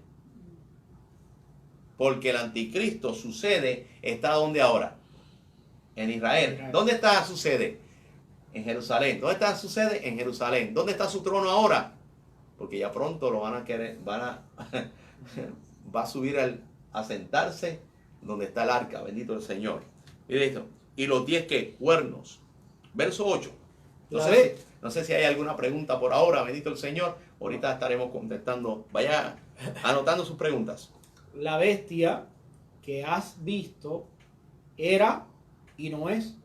Porque el anticristo sucede, ¿está donde ahora? En Israel. ¿Dónde está su sede? En Jerusalén. ¿Dónde está su sede? En Jerusalén. ¿Dónde está su trono ahora? Porque ya pronto lo van a querer, va a subir a sentarse donde está el arca, bendito el Señor. Mire esto. Y los 10 ¿qué? Cuernos. Verso 8. No sé si hay alguna pregunta por ahora, bendito el Señor. Ahorita estaremos contestando. Vaya anotando sus preguntas. La bestia que has visto era y no es,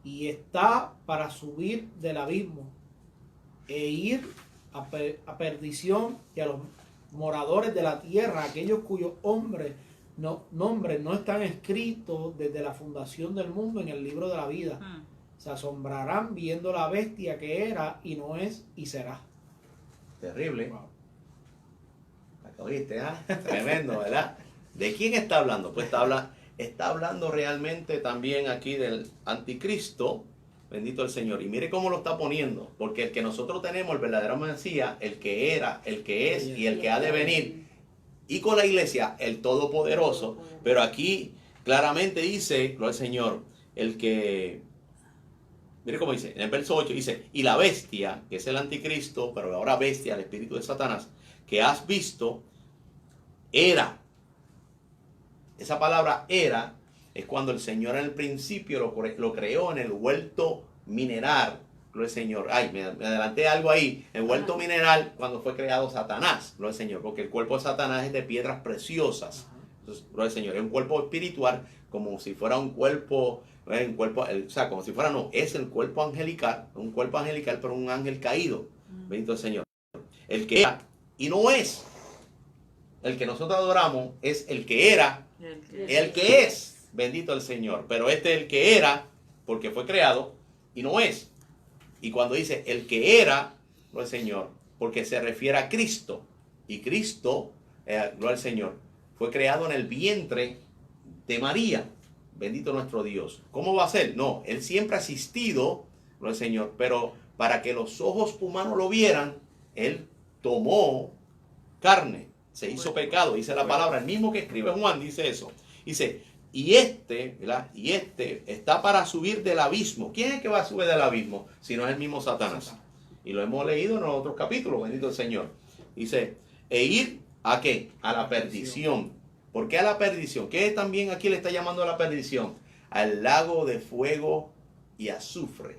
y está para subir del abismo e ir a perdición, y a los moradores de la tierra, aquellos cuyos nombres no están escritos desde la fundación del mundo en el libro de la vida. Se asombrarán viendo la bestia que era y no es y será. Terrible. Wow. ¿Oíste? Tremendo, ¿verdad? ¿De quién está hablando? Pues está está hablando realmente también aquí del anticristo. Bendito el Señor. Y mire cómo lo está poniendo. Porque el que nosotros tenemos, el verdadero Mesías, el que era, el que es y el que ha de venir. Y con la iglesia, el Todopoderoso. Pero aquí claramente dice, gloria al Señor, el que... Mire cómo dice, en el verso 8 dice, y la bestia, que es el anticristo, pero ahora bestia, el espíritu de Satanás, que has visto, era. Esa palabra era es cuando el Señor en el principio lo creó en el huerto mineral. Gloria al Señor. Ay, me adelanté algo ahí. El huerto mineral cuando fue creado Satanás. Gloria al Señor. Porque el cuerpo de Satanás es de piedras preciosas. Entonces, gloria al Señor. Es un cuerpo espiritual como si fuera un cuerpo... o sea, como si fuera, no, es el cuerpo angelical, un cuerpo angelical, pero un ángel caído. Bendito el Señor. El que era y no es. El que nosotros adoramos es el que era, el que es. Bendito el Señor. Pero este es el que era, porque fue creado y no es. Y cuando dice el que era, gloria al Señor, porque se refiere a Cristo. Y Cristo, gloria al Señor, fue creado en el vientre de María. Bendito nuestro Dios. ¿Cómo va a ser? No, Él siempre ha existido, gloria al Señor, pero para que los ojos humanos lo vieran, Él tomó carne, se hizo pecado, dice la palabra. El mismo que escribe Juan dice eso. Dice, ¿verdad? Y este está para subir del abismo. ¿Quién es que va a subir del abismo? Si no es el mismo Satanás. Y lo hemos leído en los otros capítulos, bendito el Señor. Dice, e ir ¿a qué? A la perdición. ¿Por qué a la perdición? ¿Qué también aquí le está llamando a la perdición? Al lago de fuego y azufre.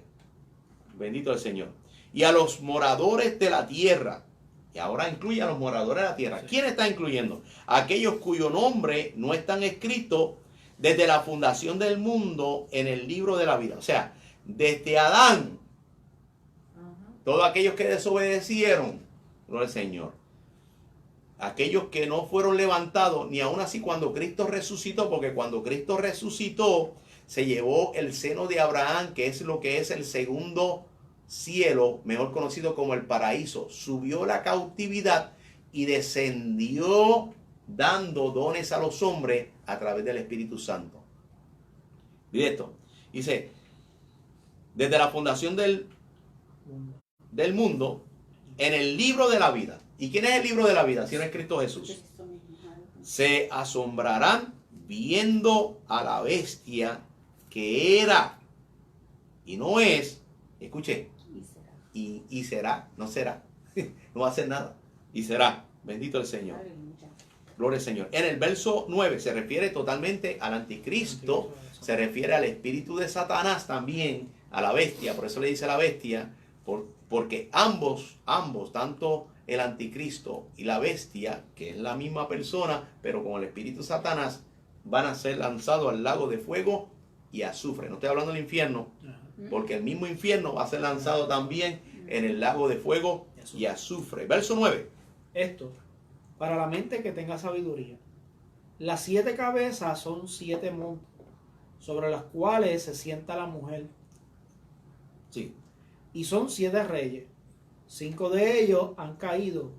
Bendito el Señor. Y a los moradores de la tierra. Y ahora incluye a los moradores de la tierra. ¿Quién está incluyendo? Aquellos cuyo nombre no están escritos desde la fundación del mundo en el libro de la vida. O sea, desde Adán, todos aquellos que desobedecieron, gloria al Señor. Aquellos que no fueron levantados, ni aún así cuando Cristo resucitó, porque cuando Cristo resucitó, se llevó el seno de Abraham, que es lo que es el segundo cielo, mejor conocido como el paraíso. Subió la cautividad y descendió dando dones a los hombres a través del Espíritu Santo. Mire esto. Dice, desde la fundación del mundo, en el libro de la vida. ¿Y quién es el libro de la vida? Si no es Cristo Jesús. Se asombrarán viendo a la bestia que era y no es. Escuche. Y será, no será. No va a hacer nada. Y será. Bendito el Señor. Gloria al Señor. En el verso 9 se refiere totalmente al anticristo. Se refiere al espíritu de Satanás también, a la bestia. Por eso le dice la bestia. Porque ambos, tanto el anticristo y la bestia, que es la misma persona, pero con el espíritu de Satanás, van a ser lanzados al lago de fuego y azufre. No estoy hablando del infierno, porque el mismo infierno va a ser lanzado también en el lago de fuego y azufre. Verso 9. Esto, para la mente que tenga sabiduría. Las 7 cabezas son 7 montes, sobre las cuales se sienta la mujer. Sí. Y son 7 reyes. 5 de ellos han caído.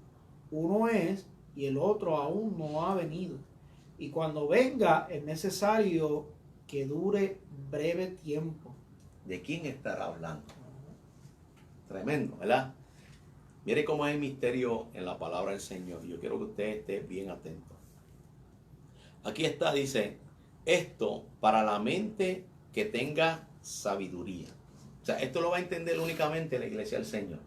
Uno es y el otro aún no ha venido. Y cuando venga es necesario que dure breve tiempo. ¿De quién estará hablando? Tremendo, ¿verdad? Mire cómo es el misterio en la palabra del Señor. Yo quiero que usted esté bien atento. Aquí está, dice, esto para la mente que tenga sabiduría. O sea, esto lo va a entender únicamente la iglesia del Señor.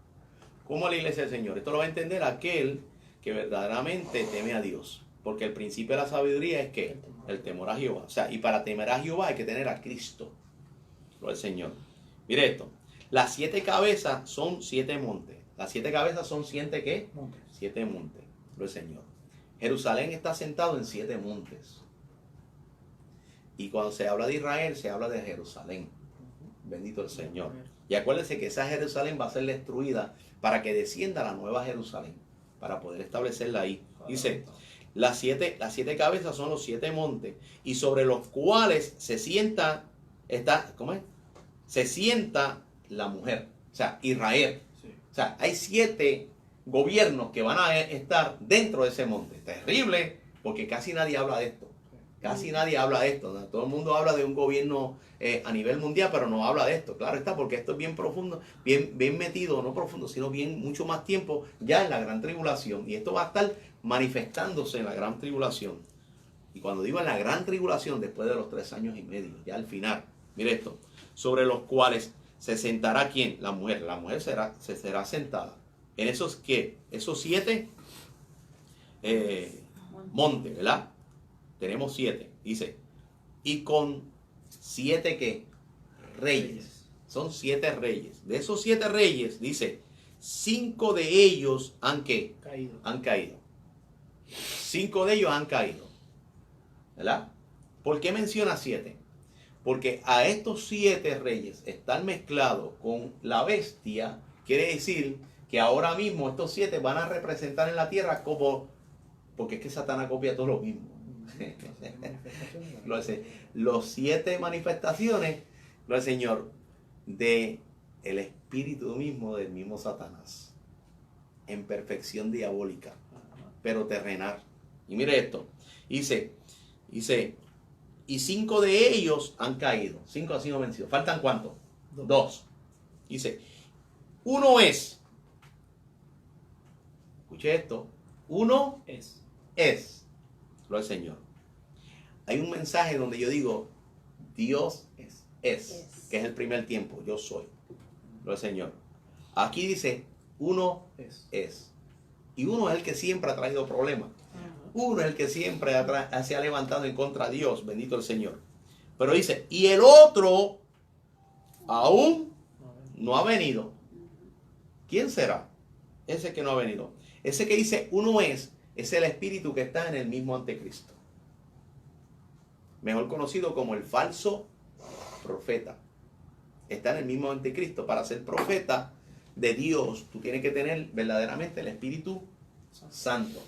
¿Cómo la iglesia del Señor? Esto lo va a entender aquel que verdaderamente teme a Dios. Porque el principio de la sabiduría es que el temor a Jehová. O sea, y para temer a Jehová hay que tener a Cristo. Gloria al Señor. Mire esto. Las 7 cabezas son 7 montes. Las 7 cabezas son 7 ¿qué? 7 montes. Gloria al Señor. Jerusalén está sentado en 7 montes. Y cuando se habla de Israel, se habla de Jerusalén. Bendito el Señor. Y acuérdense que esa Jerusalén va a ser destruida para que descienda la nueva Jerusalén. Para poder establecerla ahí. Dice, las 7 cabezas son los 7 montes. Y sobre los cuales se sienta, ¿cómo es? Se sienta la mujer. O sea, Israel. O sea, hay 7 gobiernos que van a estar dentro de ese monte. Terrible, porque casi nadie habla de esto. Casi nadie habla de esto, ¿no? Todo el mundo habla de un gobierno a nivel mundial, pero no habla de esto. Claro está, porque esto es bien profundo, bien metido, no profundo, sino bien mucho más tiempo ya en la gran tribulación. Y esto va a estar manifestándose en la gran tribulación. Y cuando digo en la gran tribulación, después de los 3 años y medio, ya al final, mire esto, sobre los cuales se sentará ¿quién? La mujer. La mujer se será sentada. En esos 7 montes, ¿verdad? Tenemos 7, dice, y con 7 ¿qué? Reyes. Son 7 reyes. De esos 7 reyes, dice, 5 de ellos han ¿qué? Han caído. 5 de ellos han caído. ¿Verdad? ¿Por qué menciona 7? Porque a estos 7 reyes están mezclados con la bestia, quiere decir que ahora mismo estos 7 van a representar en la tierra como, porque es que Satanás copia todo lo mismo. Los 7 manifestaciones, lo del Señor, de el espíritu mismo del mismo Satanás, en perfección diabólica, pero terrenal. Y mire esto, dice, y 5 de ellos han caído. 5 han sido vencidos. ¿Faltan cuántos? 2. Dice, uno es, escuche esto, uno es lo del Señor. Hay un mensaje donde yo digo, Dios es, que es el primer tiempo, yo soy, lo del Señor. Aquí dice, uno es. Y uno es el que siempre ha traído problemas. Uno es el que siempre se ha levantado en contra de Dios, bendito el Señor. Pero dice, y el otro aún no ha venido. ¿Quién será? Ese que no ha venido. Ese que dice uno es el espíritu que está en el mismo anticristo. Mejor conocido como el falso profeta. Está en el mismo anticristo. Para ser profeta de Dios, tú tienes que tener verdaderamente el Espíritu Santo.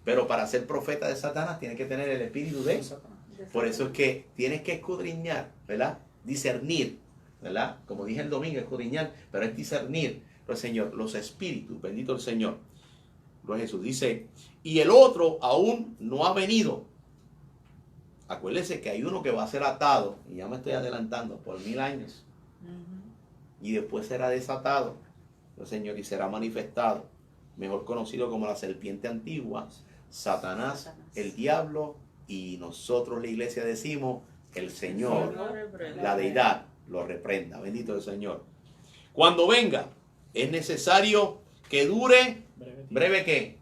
Pero para ser profeta de Satanás tienes que tener el espíritu de Satanás. Por eso es que tienes que escudriñar, ¿verdad? Discernir, ¿verdad? Como dije el domingo, escudriñar, pero es discernir, el Señor, los espíritus, bendito el Señor. Gloria a Jesús. Dice, y el otro aún no ha venido. Acuérdese que hay uno que va a ser atado, y ya me estoy adelantando, por 1000 años. Y después será desatado, el Señor, y será manifestado, mejor conocido como la serpiente antigua, Satanás, el diablo, y nosotros la iglesia decimos, el Señor, la deidad, lo reprenda. Bendito el Señor. Cuando venga, es necesario que dure, breve ¿qué?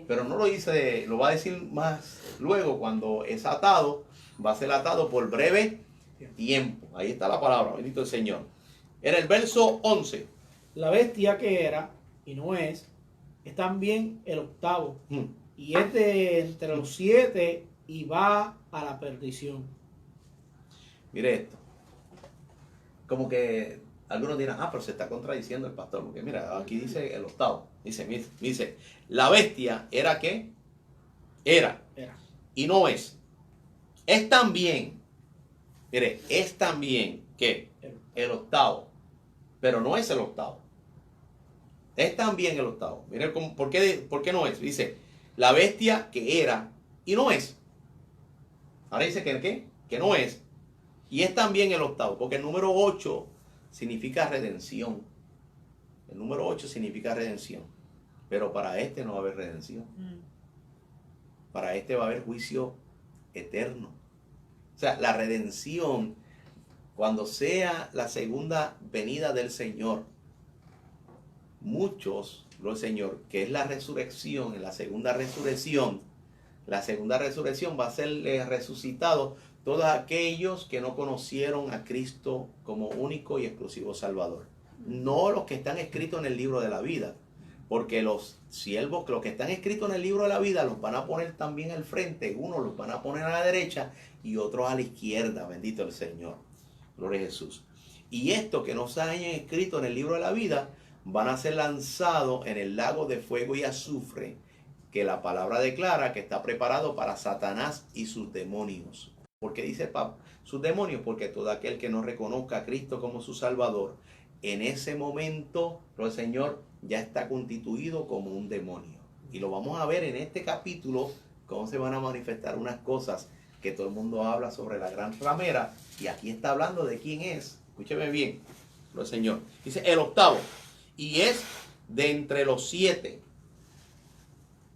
Pero no lo dice, lo va a decir más luego, cuando es atado, va a ser atado por breve tiempo. Ahí está la palabra, bendito el Señor. En el verso 11. La bestia que era y no es también el octavo. Y es de entre los 7 y va a la perdición. Mire esto. Como que algunos dirán, pero se está contradiciendo el pastor. Porque mira, aquí dice el octavo. Dice, la bestia era ¿qué? Era. Y no es. Es también. Mire, es también ¿qué? El octavo. Pero no es el octavo. Es también el octavo. Mire, ¿por qué no es? Dice, la bestia que era y no es. Ahora dice que ¿qué? Que no es. Y es también el octavo. Porque el número 8 significa redención. El número 8 significa redención. Pero para este no va a haber redención. Para este va a haber juicio eterno. O sea, la redención, cuando sea la segunda venida del Señor, muchos, lo Señor, que es la resurrección, en la segunda resurrección va a ser resucitado todos aquellos que no conocieron a Cristo como único y exclusivo Salvador. No los que están escritos en el libro de la vida, porque los siervos, los que están escritos en el libro de la vida, los van a poner también al frente. Unos los van a poner a la derecha y otros a la izquierda. Bendito el Señor. Gloria a Jesús. Y estos que no se hayan escrito en el libro de la vida van a ser lanzados en el lago de fuego y azufre, que la palabra declara que está preparado para Satanás y sus demonios. ¿Por qué dice sus demonios? Porque todo aquel que no reconozca a Cristo como su Salvador, en ese momento, el Señor ya está constituido como un demonio. Y lo vamos a ver en este capítulo, cómo se van a manifestar unas cosas que todo el mundo habla sobre la gran ramera, y aquí está hablando de quién es. Escúcheme bien, el Señor. Dice el octavo, y es de entre los 7.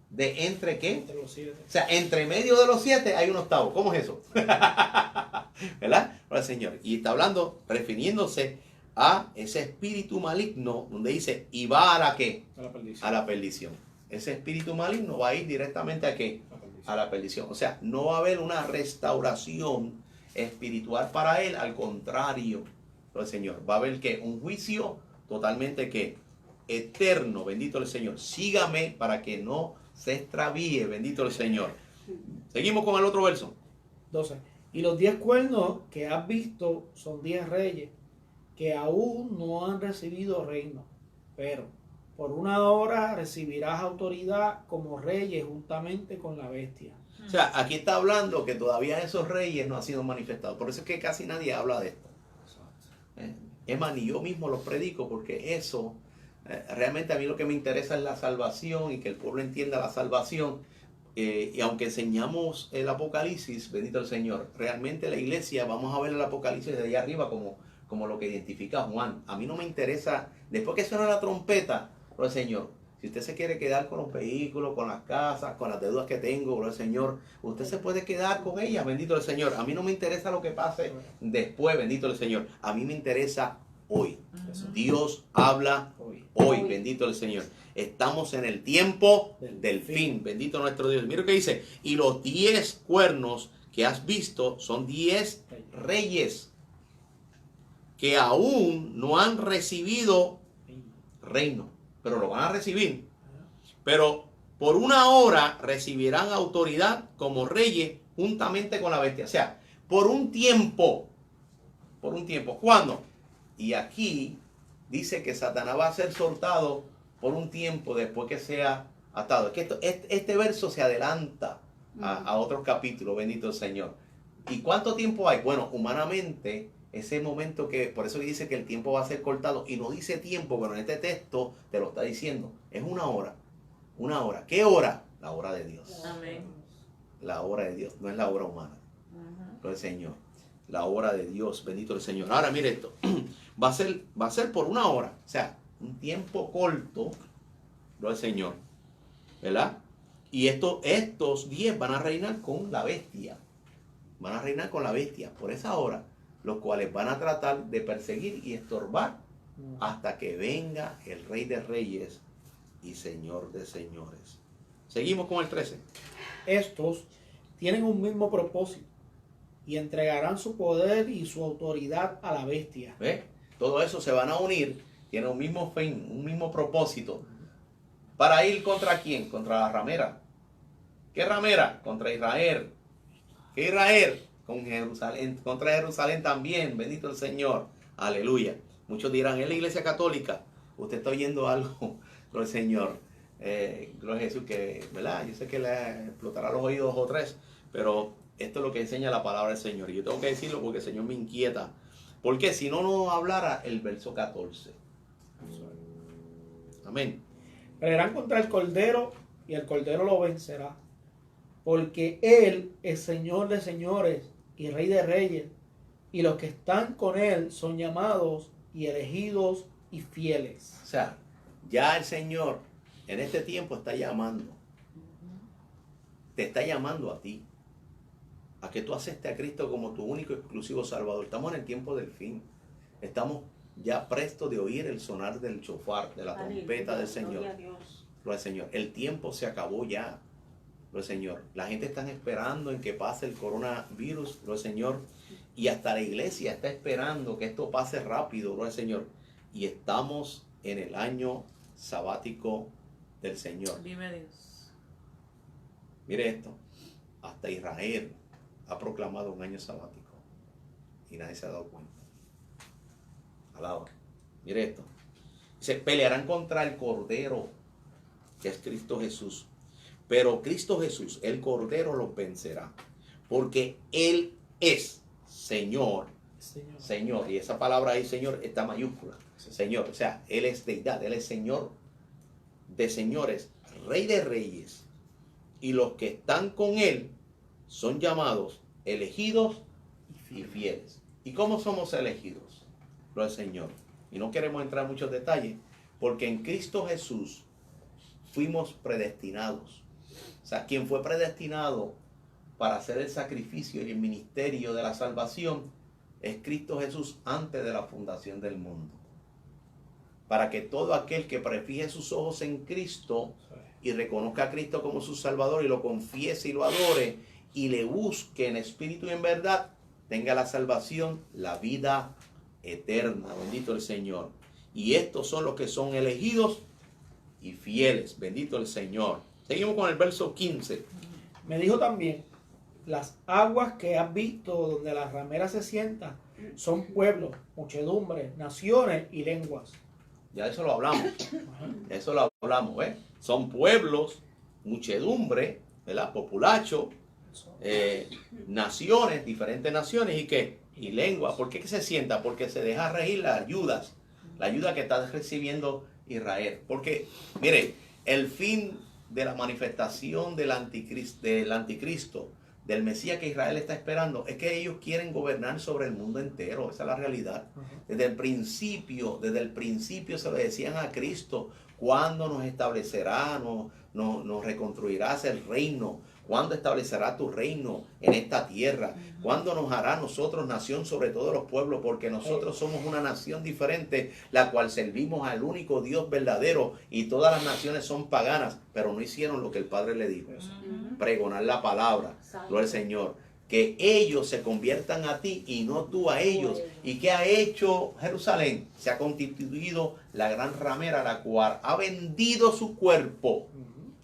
¿De entre qué? Entre los 7. O sea, entre medio de los 7 hay un octavo. ¿Cómo es eso? ¿Verdad? Para el Señor. Y está hablando, refiriéndose a ese espíritu maligno, donde dice, y va a la qué? A la perdición. A la perdición. Ese espíritu maligno va a ir directamente a qué? La perdición. A la perdición. O sea, no va a haber una restauración espiritual para él, al contrario, el Señor. Va a haber que un juicio totalmente que eterno, bendito el Señor. Sígame para que no se extravíe, bendito el Señor. Seguimos con el otro verso. 12. Y los 10 cuernos que has visto son 10 reyes que aún no han recibido reino, pero por una hora recibirás autoridad como reyes juntamente con la bestia. O sea, aquí está hablando que todavía esos reyes no han sido manifestados. Por eso es que casi nadie habla de esto. Es más, ni yo mismo los predico, porque eso, realmente a mí lo que me interesa es la salvación y que el pueblo entienda la salvación. Y aunque enseñamos el Apocalipsis, bendito el Señor, realmente la iglesia, vamos a ver el Apocalipsis de allá arriba como lo que identifica a Juan. A mí no me interesa, después que suena la trompeta, el Señor, si usted se quiere quedar con los vehículos, con las casas, con las deudas que tengo, el Señor, usted se puede quedar con ellas, bendito el Señor. A mí no me interesa lo que pase después, bendito el Señor. A mí me interesa hoy. Dios habla hoy, bendito el Señor. Estamos en el tiempo del fin, bendito nuestro Dios. Mira lo que dice, y los 10 cuernos que has visto son 10 reyes que aún no han recibido reino, pero lo van a recibir. Pero por una hora recibirán autoridad como reyes juntamente con la bestia. O sea, por un tiempo. ¿Cuándo? Y aquí dice que Satanás va a ser soltado por un tiempo después que sea atado. Es que este verso se adelanta a otros capítulos, bendito el Señor. ¿Y cuánto tiempo hay? Bueno, humanamente, ese momento que, por eso dice que el tiempo va a ser cortado, y no dice tiempo, pero en este texto te lo está diciendo. Es una hora. Una hora. ¿Qué hora? La hora de Dios. Amén. La hora de Dios, no es la hora humana. Pero el Señor. La hora de Dios, bendito el Señor. Ahora mire esto. Va a ser por una hora. O sea, un tiempo corto. Lo del Señor. ¿Verdad? Y estos 10 van a reinar con la bestia. Van a reinar con la bestia por esa hora, los cuales van a tratar de perseguir y estorbar hasta que venga el Rey de Reyes y Señor de Señores. Seguimos con el 13. Estos tienen un mismo propósito y entregarán su poder y su autoridad a la bestia. ¿Ves? Todo eso se van a unir, tienen un mismo fin, un mismo propósito. ¿Para ir contra quién? Contra la ramera. ¿Qué ramera? Contra Israel. ¿Qué Israel? Con Jerusalén, contra Jerusalén también, bendito el Señor, aleluya. Muchos dirán, es la iglesia católica, usted está oyendo algo, gloria al Señor, gloria a Jesús, que, ¿verdad? Yo sé que le explotará los oídos o tres, pero esto es lo que enseña la palabra del Señor, y yo tengo que decirlo porque el Señor me inquieta, porque si no hablara el verso 14, amén. Pelearán contra el Cordero y el Cordero lo vencerá, porque Él es Señor de señores y Rey de reyes, y los que están con Él son llamados y elegidos y fieles. O sea, ya el Señor en este tiempo está llamando. Te está llamando a ti. A que tú aceptes a Cristo como tu único y exclusivo Salvador. Estamos en el tiempo del fin. Estamos ya prestos de oír el sonar del chofar, de la trompeta del Señor. Gloria al Señor. El tiempo se acabó ya. Gloria al Señor. La gente está esperando en que pase el coronavirus. Gloria al Señor. Y hasta la iglesia está esperando que esto pase rápido. Gloria al Señor. Y estamos en el año sabático del Señor. Vive Dios. Mire esto. Hasta Israel ha proclamado un año sabático. Y nadie se ha dado cuenta. Alaba. Mire esto. Se pelearán contra el Cordero, que es Cristo Jesús. Pero Cristo Jesús, el Cordero, los vencerá. Porque Él es Señor. Señor. Y esa palabra ahí, Señor, está mayúscula. Señor. O sea, Él es deidad. Él es Señor de señores, Rey de reyes. Y los que están con Él son llamados elegidos y fieles. ¿Y cómo somos elegidos? Lo del Señor. Y no queremos entrar en muchos detalles, porque en Cristo Jesús fuimos predestinados. O sea, quien fue predestinado para hacer el sacrificio y el ministerio de la salvación es Cristo Jesús antes de la fundación del mundo. Para que todo aquel que prefije sus ojos en Cristo y reconozca a Cristo como su Salvador y lo confiese y lo adore y le busque en espíritu y en verdad, tenga la salvación, la vida eterna. Bendito el Señor. Y estos son los que son elegidos y fieles. Bendito el Señor. Seguimos con el verso 15. Me dijo también, las aguas que has visto donde la ramera se sienta son pueblos, muchedumbres, naciones y lenguas. Ya eso lo hablamos. Eso lo hablamos, ¿eh? Son pueblos, muchedumbre, ¿verdad? Populacho, naciones, diferentes naciones y qué? Y lengua. ¿Por qué que se sienta? Porque se deja regir las ayudas. La ayuda que está recibiendo Israel. Porque, mire, el fin de la manifestación del anticristo, del Mesías que Israel está esperando, es que ellos quieren gobernar sobre el mundo entero. Esa es la realidad. Desde el principio se lo decían a Cristo: ¿cuándo nos establecerá, nos reconstruirás el reino? ¿Cuándo establecerá tu reino en esta tierra? ¿Cuándo nos hará nosotros nación sobre todos los pueblos? Porque nosotros somos una nación diferente, la cual servimos al único Dios verdadero, y todas las naciones son paganas, pero no hicieron lo que el Padre le dijo. Pregonar la palabra, gloria al Señor. Que ellos se conviertan a ti y no tú a ellos. ¿Y qué ha hecho Jerusalén? Se ha constituido la gran ramera, la cual ha vendido su cuerpo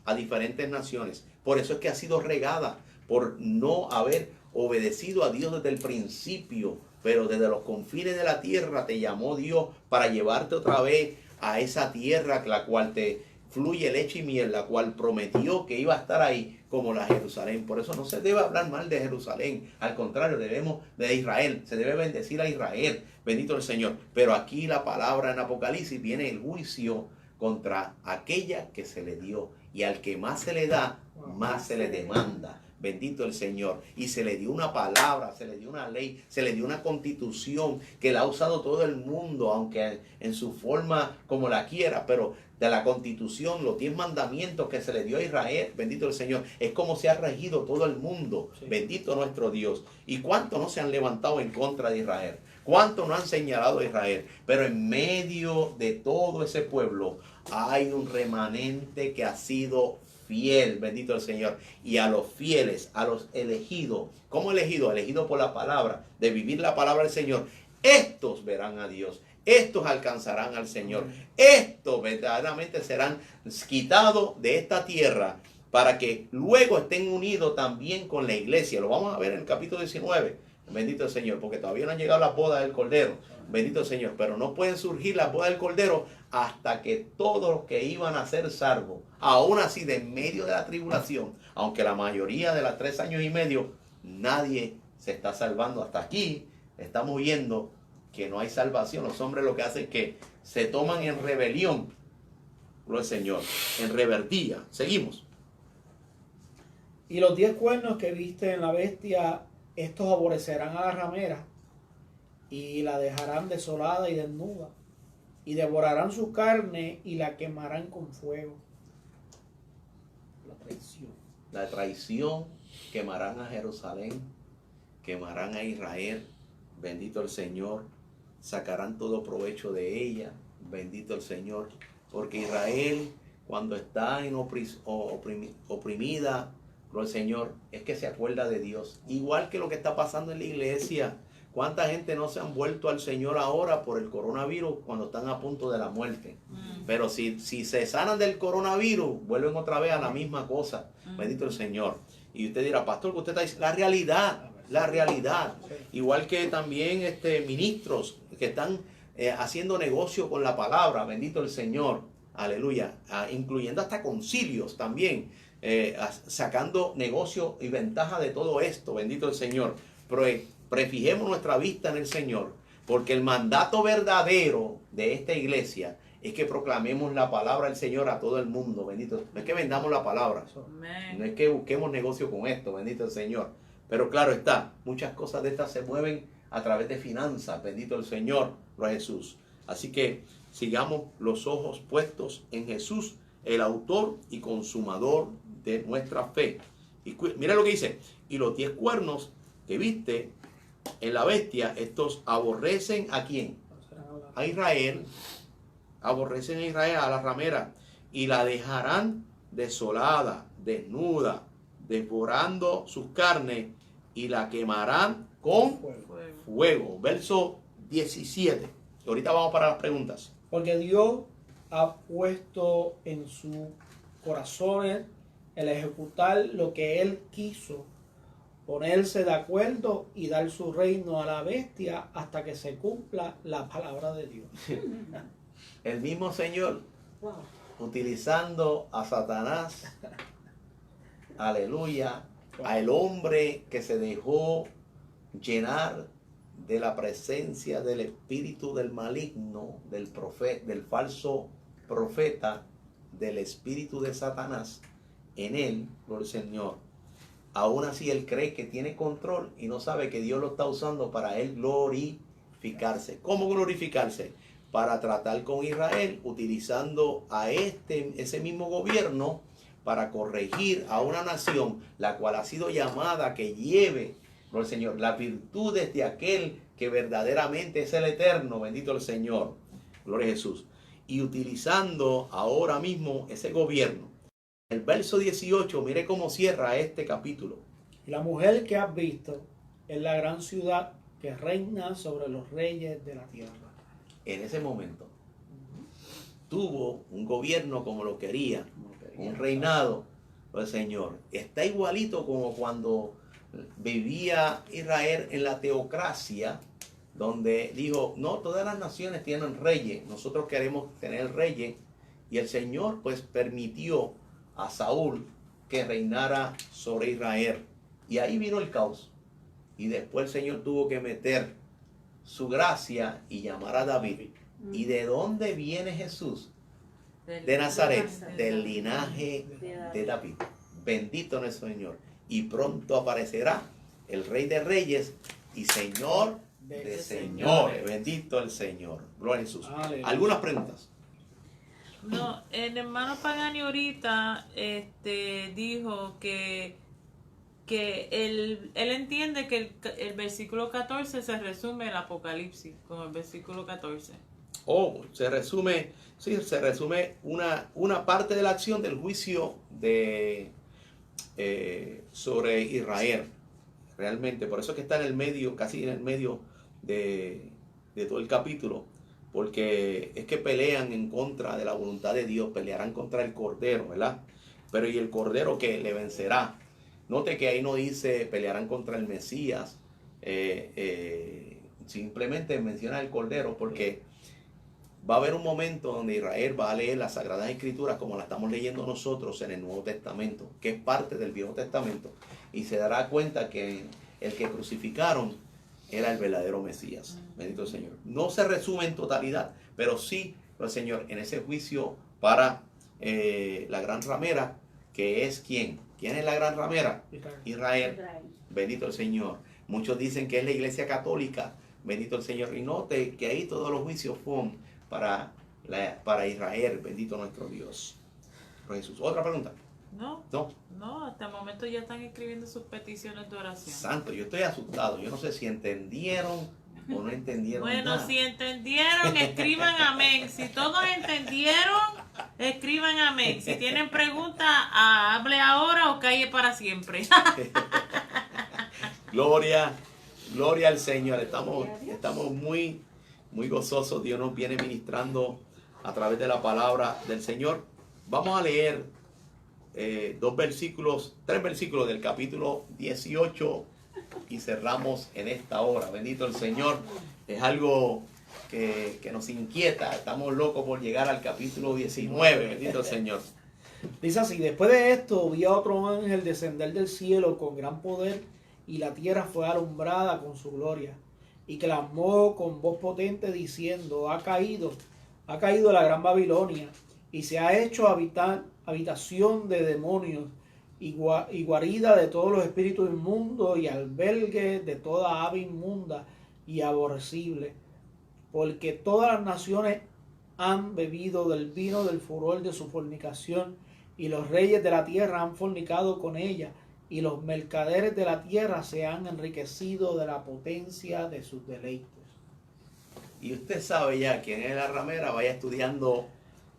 a diferentes naciones. Por eso es que ha sido regada, por no haber obedecido a Dios desde el principio. Pero desde los confines de la tierra te llamó Dios para llevarte otra vez a esa tierra, la cual te fluye leche y miel, la cual prometió que iba a estar ahí como la Jerusalén. Por eso no se debe hablar mal de Jerusalén. Al contrario, debemos de Israel. Se debe bendecir a Israel. Bendito el Señor. Pero aquí la palabra en Apocalipsis viene el juicio contra aquella que se le dio. Y al que más se le da, más se le demanda. Bendito el Señor. Y se le dio una palabra, se le dio una ley, se le dio una constitución que la ha usado todo el mundo, aunque en su forma como la quiera. Pero de la constitución, los 10 mandamientos que se le dio a Israel, bendito el Señor, es como se ha regido todo el mundo. Sí. Bendito nuestro Dios. ¿Y cuántos no se han levantado en contra de Israel? ¿Cuántos no han señalado a Israel? Pero en medio de todo ese pueblo hay un remanente que ha sido fiel, bendito el Señor. Y a los fieles, a los elegidos, ¿cómo elegidos? Elegidos por la palabra, de vivir la palabra del Señor. Estos verán a Dios, estos alcanzarán al Señor, estos verdaderamente serán quitados de esta tierra para que luego estén unidos también con la iglesia. Lo vamos a ver en el capítulo 19. Bendito el Señor, porque todavía no han llegado las bodas del Cordero. Bendito el Señor, pero no pueden surgir las bodas del Cordero hasta que todos los que iban a ser salvos, aún así de en medio de la tribulación, aunque la mayoría de los 3 años y medio, nadie se está salvando. Hasta aquí estamos viendo que no hay salvación. Los hombres lo que hacen es que se toman en rebelión, gloria al Señor, en rebeldía. Seguimos. Y los 10 cuernos que viste en la bestia, estos aborrecerán a la ramera y la dejarán desolada y desnuda, y devorarán su carne y la quemarán con fuego. La traición. La traición, quemarán a Jerusalén, quemarán a Israel, bendito el Señor, sacarán todo provecho de ella, bendito el Señor, porque Israel, cuando está en oprimida, pero el Señor, es que se acuerda de Dios. Igual que lo que está pasando en la iglesia. ¿Cuánta gente no se han vuelto al Señor ahora por el coronavirus cuando están a punto de la muerte? Pero si se sanan del coronavirus, vuelven otra vez a la misma cosa. Bendito el Señor. Y usted dirá, pastor, que usted está diciendo, la realidad. Igual que también ministros que están haciendo negocio con la palabra. Bendito el Señor. Aleluya. Incluyendo hasta concilios también. Sacando negocio y ventaja de todo esto, bendito el Señor. Prefijemos nuestra vista en el Señor, porque el mandato verdadero de esta iglesia es que proclamemos la palabra del Señor a todo el mundo, bendito. No es que vendamos la palabra, no es que busquemos negocio con esto, bendito el Señor, Pero claro está, muchas cosas de estas se mueven a través de finanzas, bendito el Señor, gloria a Jesús. Así que sigamos los ojos puestos en Jesús, el autor y consumador de nuestra fe. Y mira lo que dice, y los 10 cuernos que viste en la bestia, estos aborrecen ¿a quién? A Israel, aborrecen a Israel, a la ramera, y la dejarán desolada, desnuda, devorando sus carnes, y la quemarán con fuego. Verso 17. Ahorita vamos para las preguntas. Porque Dios ha puesto en sus corazones el ejecutar lo que Él quiso, ponerse de acuerdo y dar su reino a la bestia hasta que se cumpla la palabra de Dios. El mismo Señor Wow. utilizando a Satanás, aleluya, al hombre que se dejó llenar de la presencia del espíritu del maligno, del profeta, del falso profeta, del espíritu de Satanás en él, gloria al Señor. Aún así él cree que tiene control y no sabe que Dios lo está usando para él glorificarse. ¿Cómo glorificarse? Para tratar con Israel, utilizando a ese mismo gobierno para corregir a una nación la cual ha sido llamada a que lleve, gloria al Señor, las virtudes de aquel que verdaderamente es el eterno, bendito el Señor, gloria a Jesús. Y utilizando ahora mismo ese gobierno. El verso 18, mire cómo cierra este capítulo. Y la mujer que has visto es la gran ciudad que reina sobre los reyes de la tierra. En ese momento tuvo un gobierno como lo quería, un reinado del Señor. Está igualito como cuando vivía Israel en la teocracia, donde dijo, no, todas las naciones tienen reyes, nosotros queremos tener reyes, y el Señor pues permitió a Saúl que reinara sobre Israel, y ahí vino el caos, y después el Señor tuvo que meter su gracia y llamar a David. ¿Y de dónde viene Jesús? De Nazaret, del linaje de David. Bendito nuestro Señor. Y pronto aparecerá el Rey de Reyes y Señor de señores. Bendito el Señor. Gloria a Jesús. Aleluya. ¿Algunas preguntas? No, el hermano Pagani ahorita dijo que él entiende que el versículo 14 se resume el Apocalipsis con el versículo 14. Oh, se resume una parte de la acción del juicio sobre Israel. Realmente, por eso es que está en el medio, casi en el medio de todo el capítulo, porque es que pelean en contra de la voluntad de Dios, pelearán contra el Cordero, ¿verdad? Pero ¿y el Cordero que le vencerá? Note que ahí no dice pelearán contra el Mesías, simplemente menciona el Cordero, porque va a haber un momento donde Israel va a leer las Sagradas Escrituras como la estamos leyendo nosotros en el Nuevo Testamento, que es parte del Viejo Testamento, y se dará cuenta que el que crucificaron era el verdadero Mesías. Bendito el Señor. No se resume en totalidad, pero sí, el Señor, en ese juicio para la gran ramera, que es ¿quién? ¿Quién es la gran ramera? Israel. Bendito el Señor. Muchos dicen que es la Iglesia Católica. Bendito el Señor. Y note que ahí todos los juicios fueron para Israel. Bendito nuestro Dios. Jesús. ¿Otra pregunta? No, hasta el momento ya están escribiendo sus peticiones de oración. Santo, yo estoy asustado. Yo no sé si entendieron o no entendieron Bueno, nada. si entendieron, escriban amén. Si todos entendieron, escriban amén. Si tienen preguntas, hable ahora o calle para siempre. Gloria al Señor. Estamos muy gozosos. Dios nos viene ministrando a través de la palabra del Señor. Vamos a leer tres versículos del capítulo 18 y cerramos en esta hora. Bendito el Señor. Es algo que nos inquieta. Estamos locos por llegar al capítulo 19. Bendito el Señor. Dice así: después de esto vi a otro ángel descender del cielo con gran poder, y la tierra fue alumbrada con su gloria, y clamó con voz potente diciendo: ha caído la gran Babilonia, y se ha hecho habitación de demonios y guarida de todos los espíritus inmundos y albergue de toda ave inmunda y aborrecible, porque todas las naciones han bebido del vino del furor de su fornicación, y los reyes de la tierra han fornicado con ella, y los mercaderes de la tierra se han enriquecido de la potencia de sus deleites. Y usted sabe ya quién es la ramera, vaya estudiando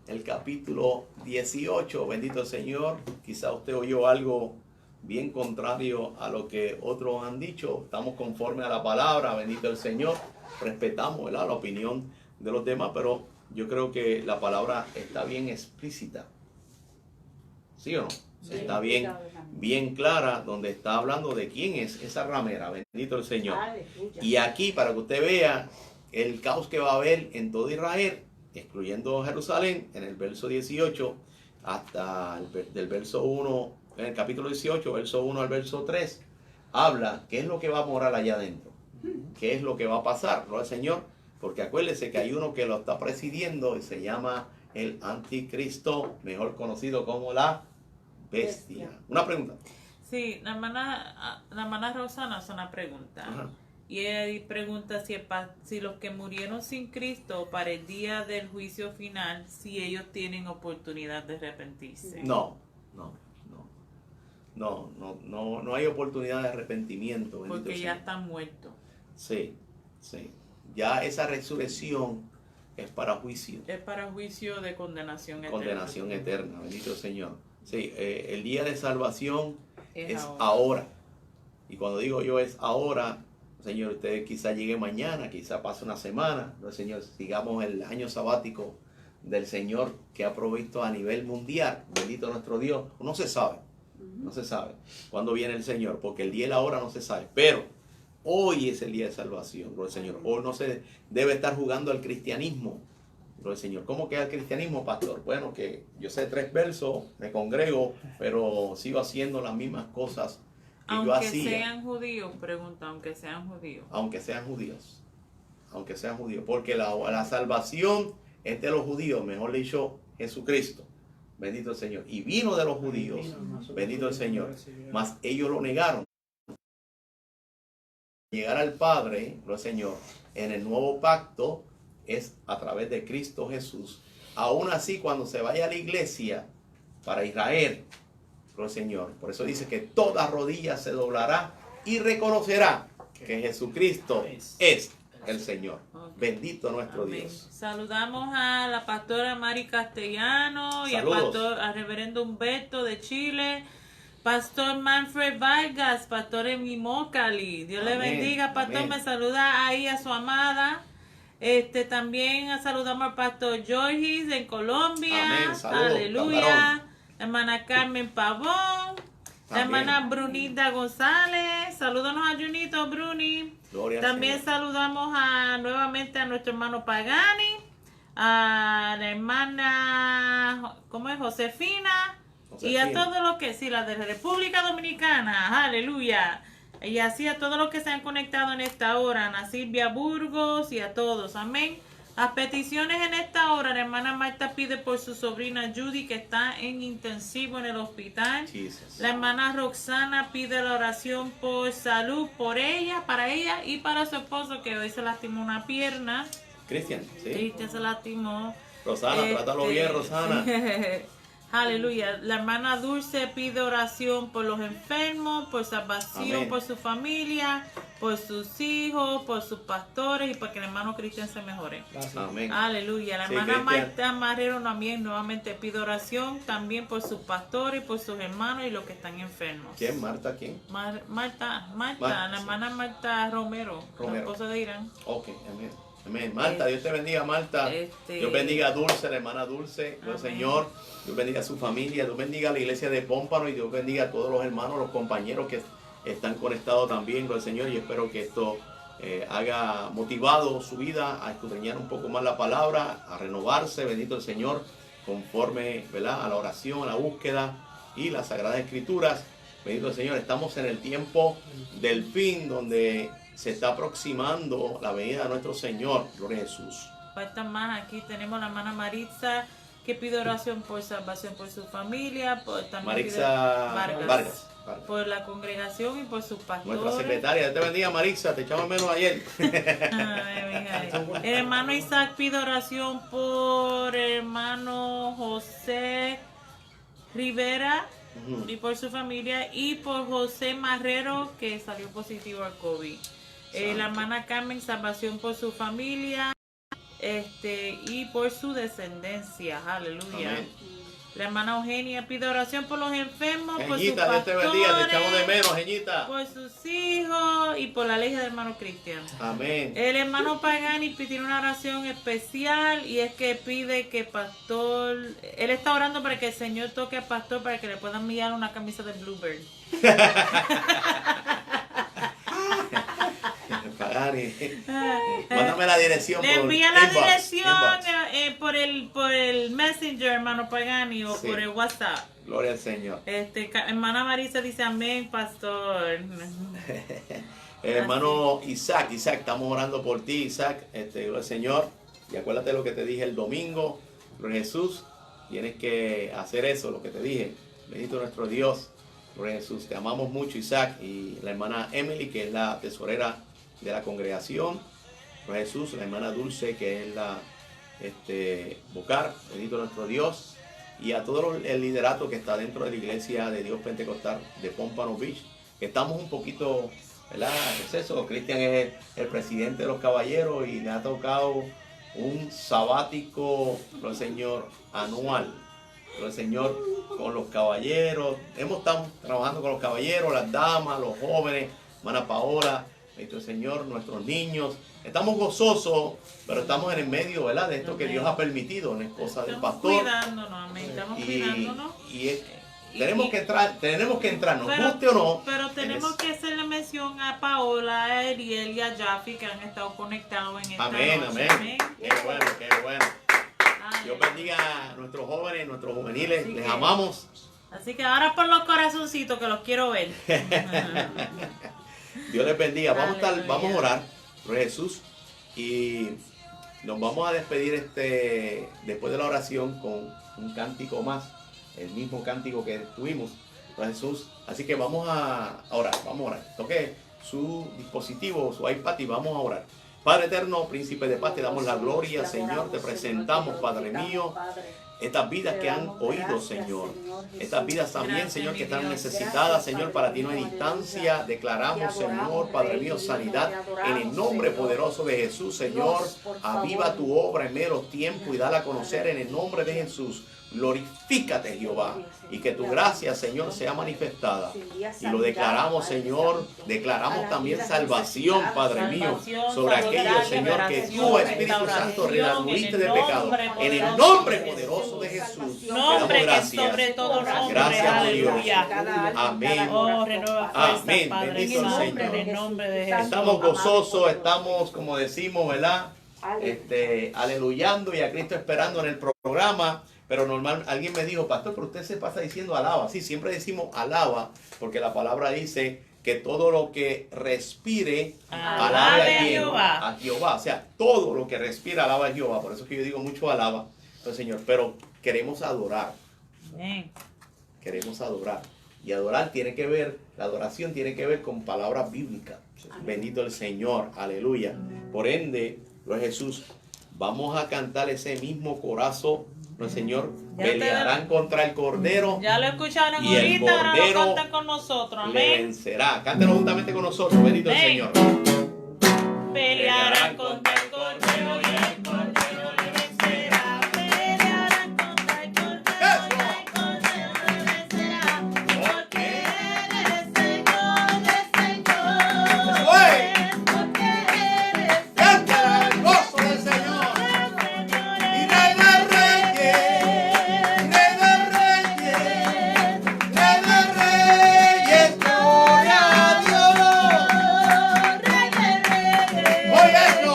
el capítulo 18, bendito el Señor. Quizá usted oyó algo bien contrario a lo que otros han dicho. Estamos conforme a la palabra, bendito el Señor. Respetamos, ¿verdad?, la opinión de los demás, pero yo creo que la palabra está bien explícita. ¿Sí o no? Sí, Está bien clara, donde está hablando de quién es esa ramera, bendito el Señor. Aleluya. Y aquí, para que usted vea el caos que va a haber en todo Israel, excluyendo Jerusalén, en el verso 18, hasta del verso 1, en el capítulo 18, verso 1 al verso 3, habla qué es lo que va a morar allá adentro, qué es lo que va a pasar, ¿no, el Señor? Porque acuérdese que hay uno que lo está presidiendo y se llama el anticristo, mejor conocido como la bestia. Una pregunta. Sí, la hermana Rosana hace una pregunta. Ajá. Y ella pregunta si los que murieron sin Cristo para el día del juicio final, si ellos tienen oportunidad de arrepentirse. No hay oportunidad de arrepentimiento. bendito Porque el ya Señor. están muertos. Sí. Ya esa resurrección es para juicio. Es para juicio de condenación eterna. Condenación eterna, bendito el Señor. Sí, el día de salvación es ahora. ahora. Y cuando digo yo es ahora, Señor, usted quizá llegue mañana, quizá pase una semana. No, Señor, sigamos el año sabático del Señor que ha provisto a nivel mundial. Bendito nuestro Dios. No se sabe cuándo viene el Señor, porque el día y la hora no se sabe. Pero hoy es el día de salvación, gloria al Señor. Hoy no se debe estar jugando al cristianismo, gloria al Señor. ¿Cómo queda el cristianismo, pastor? Bueno, que yo sé 3 versos, me congrego, pero sigo haciendo las mismas cosas que yo Aunque hacía. sean judíos, pregunta, aunque sean judíos. Aunque sean judíos. Porque la salvación es de los judíos, mejor dicho, Jesucristo. Bendito el Señor. Y vino de los judíos. Bendito el Señor. Mas ellos lo negaron. Llegar al Padre, gloria al Señor, en el nuevo pacto es a través de Cristo Jesús. Aún así, cuando se vaya a la iglesia para Israel, gloria al Señor, por eso dice que toda rodilla se doblará y reconocerá que Jesucristo es el Señor. Okay. Bendito nuestro Amén. Dios. Saludamos a la pastora Mari Castellano y Saludos. al reverendo Humberto de Chile, pastor Manfred Vargas, pastor en Mimócali. Dios le Amén, bendiga, pastor. amén. Me saluda ahí a su amada. También saludamos al pastor Jorgis en Colombia. Amén. Saludos, Aleluya. camarón. La hermana Carmen Pavón. La También. hermana Brunita González. Salúdanos a Junito, Bruni. Gloria al También Señor. saludamos nuevamente a nuestro hermano Pagani, a la hermana, ¿cómo es? Josefina, y a Josefina. todos los que, sí, la de la República Dominicana, aleluya. Y así a todos los que se han conectado en esta hora, a Ana Silvia Burgos y a todos, amén. Las peticiones en esta hora, la hermana Marta pide por su sobrina Judy que está en intensivo en el hospital. Jesus. La hermana Roxana pide la oración por salud por ella, para ella y para su esposo que hoy se lastimó una pierna. Cristian, ¿sí? Triste, se lastimó. Rosana, trátalo bien, Rosana. Aleluya. La hermana Dulce pide oración por los enfermos, por salvación, Amén. por su familia, por sus hijos, por sus pastores y para que el hermano Cristian se mejore. Gracias. Amén. Aleluya. La Sí, hermana Cristian. Marta Marrero también nuevamente pide oración también por sus pastores, por sus hermanos y los que están enfermos. ¿Quién? ¿Marta quién? Marta, Marta, la sí. hermana Marta Romero, la Romero. esposa de Irán. Ok, amén. Amén. Marta, Dios te bendiga, Marta. Dios bendiga a Dulce, la hermana Dulce, Dios Amén. Señor. Dios bendiga a su familia, Dios bendiga a la iglesia de Pómpano y Dios bendiga a todos los hermanos, los compañeros que están conectados también con el Señor. Y espero que esto haga motivado su vida a escudriñar un poco más la palabra, a renovarse, bendito el Señor, conforme, ¿verdad?, a la oración, a la búsqueda y las Sagradas Escrituras. Bendito el Señor, estamos en el tiempo del fin donde se está aproximando la venida de nuestro Señor, gloria a Jesús. Faltan más, aquí tenemos la hermana Maritza que pide oración por salvación por su familia, también Marixa pide Vargas. por la congregación y por sus pastores. Nuestra secretaria, Dios te bendiga, Marixa, te echamos menos ayer. Ay, el hermano Isaac pide oración por el hermano José Rivera y por su familia, y por José Marrero, que salió positivo al COVID. La hermana Carmen, salvación por su familia y por su descendencia. Aleluya. Amén. La hermana Eugenia pide oración por los enfermos, por sus Geñita, Dios te pastores, bendiga, te echamos de menos, Geñita. por sus hijos y por la ley del hermano Cristian. Amén. El hermano Pagani pide una oración especial, y es que pide que pastor, él está orando para que el Señor toque al pastor para que le puedan enviar una camisa de Bluebird. Pagani. Mándame la dirección. Le por envía la inbox, dirección inbox. por el Messenger, hermano Pagani, o Sí. por el WhatsApp. Gloria al Señor. Hermana Marisa dice amén, pastor. El hermano Isaac, estamos orando por ti, Isaac, gloria al Señor. Y acuérdate lo que te dije el domingo, Gloria a Jesús. Tienes que hacer eso, lo que te dije. Bendito nuestro Dios, Gloria a Jesús. Te amamos mucho, Isaac. Y la hermana Emily, que es la tesorera de la congregación, Gloria a Jesús. La hermana Dulce, que es la vocal, bendito nuestro Dios. Y a todo el liderato que está dentro de la iglesia de Dios Pentecostal de Pompano Beach, que estamos un poquito, ¿verdad? Es eso, Cristian es el presidente de los caballeros y le ha tocado un sabático, el Señor, anual, el Señor, con los caballeros. Hemos estado trabajando con los caballeros, las damas, los jóvenes, hermana Paola, el Señor, nuestros niños. Estamos gozosos, pero estamos en el medio, ¿verdad? De esto que Dios ha permitido, no es cosa del pastor. Cuidándonos, amén. Estamos cuidándonos. Tenemos que entrar, nos Pero- guste o no. Pero tenemos que hacerle mención a Paola, a Ariel y a Jaffi, que han estado conectados en esta Amén, noche. amén. Qué bueno, qué bueno. Ay, Dios bendiga a nuestros jóvenes, nuestros juveniles, Así les que- amamos. Así que ahora por los corazoncitos que los quiero ver. Dios les bendiga. Vamos Aleluya. a orar, Gloria a Jesús, y nos vamos a despedir después de la oración con un cántico más, el mismo cántico que tuvimos, Gloria a Jesús. Así que vamos a orar, Toque su dispositivo, su iPad, y vamos a orar. Padre eterno, príncipe de paz, te damos la gloria, Señor, te presentamos, Padre mío, estas vidas que han oído, Señor. Estas vidas también, Gracias, Señor, mi que están Dios. necesitadas, Señor, para ti no hay distancia. Declaramos, Señor, Padre mío, sanidad en el nombre poderoso de Jesús, Señor. Aviva tu obra en menos tiempo y dala a conocer en el nombre de Jesús. Glorifícate, Jehová, y que tu gracia, Señor, sea manifestada. Y lo declaramos, Señor. Declaramos también salvación, Padre mío, sobre aquellos, Señor, que tú, Espíritu Santo, redargüiste de pecado. En el nombre poderoso de Jesús. Nombre te que damos es sobre gracias. todo nombre. Gracias, mi Dios. Aleluya. Amén. Oh, renueva fuerza, Amén. Padre, en Bendito el el nombre, Señor. en el nombre de Jesús. Estamos gozosos, estamos, como decimos, ¿verdad? Aleluyando y a Cristo esperando en el programa. Pero normal, alguien me dijo, pastor, pero usted se pasa diciendo alaba. Sí, siempre decimos alaba, porque la palabra dice que todo lo que respire, alabe a quién? A Jehová. O sea, todo lo que respira, alaba a Jehová. Por eso es que yo digo mucho alaba al Señor. Pero queremos adorar. Amén. Queremos adorar. Y adorar tiene que ver, la adoración tiene que ver con palabras bíblicas. Bendito el Señor, aleluya. Por ende, Gloria a Jesús, vamos a cantar ese mismo corazón. El Señor, Ya pelearán contra el Cordero, Ya lo escucharon Y el ahorita, ahora lo Cordero cantan con nosotros. le Amén. vencerá. Cántelo juntamente con nosotros, bendito el Amén. Señor. Pelearán contra el Cordero y el Cordero le vencerá. Pelearán contra el Cordero y el Cordero le vencerá. Porque Él es Señor de señores. Porque Él es Cántala el gozo del Señor. Y Rey de Reyes, Rey de Reyes, gloria a Dios. Oye esto.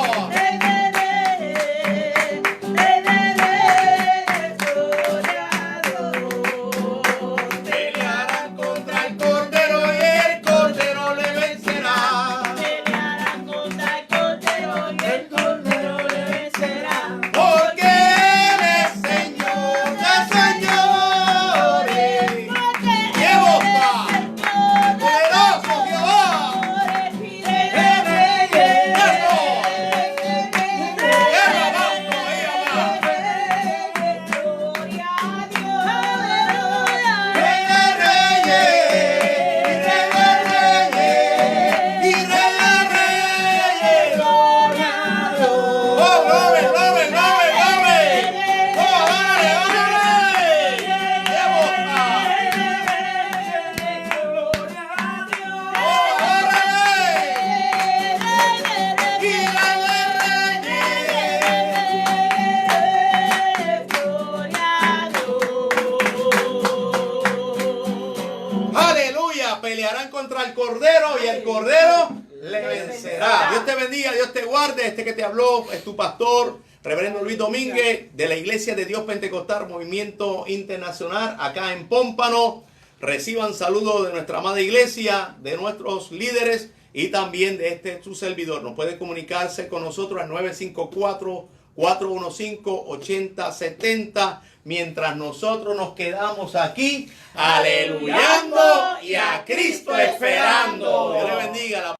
le vencerá. Dios te bendiga, Dios te guarde. Este que te habló es tu pastor, Reverendo Luis Domínguez, de la Iglesia de Dios Pentecostal Movimiento Internacional, acá en Pómpano. Reciban saludos de nuestra amada iglesia, de nuestros líderes y también de su servidor. Nos puede comunicarse con nosotros al 954-415-8070. Mientras nosotros nos quedamos aquí, aleluyando y a Cristo esperando. Dios le bendiga.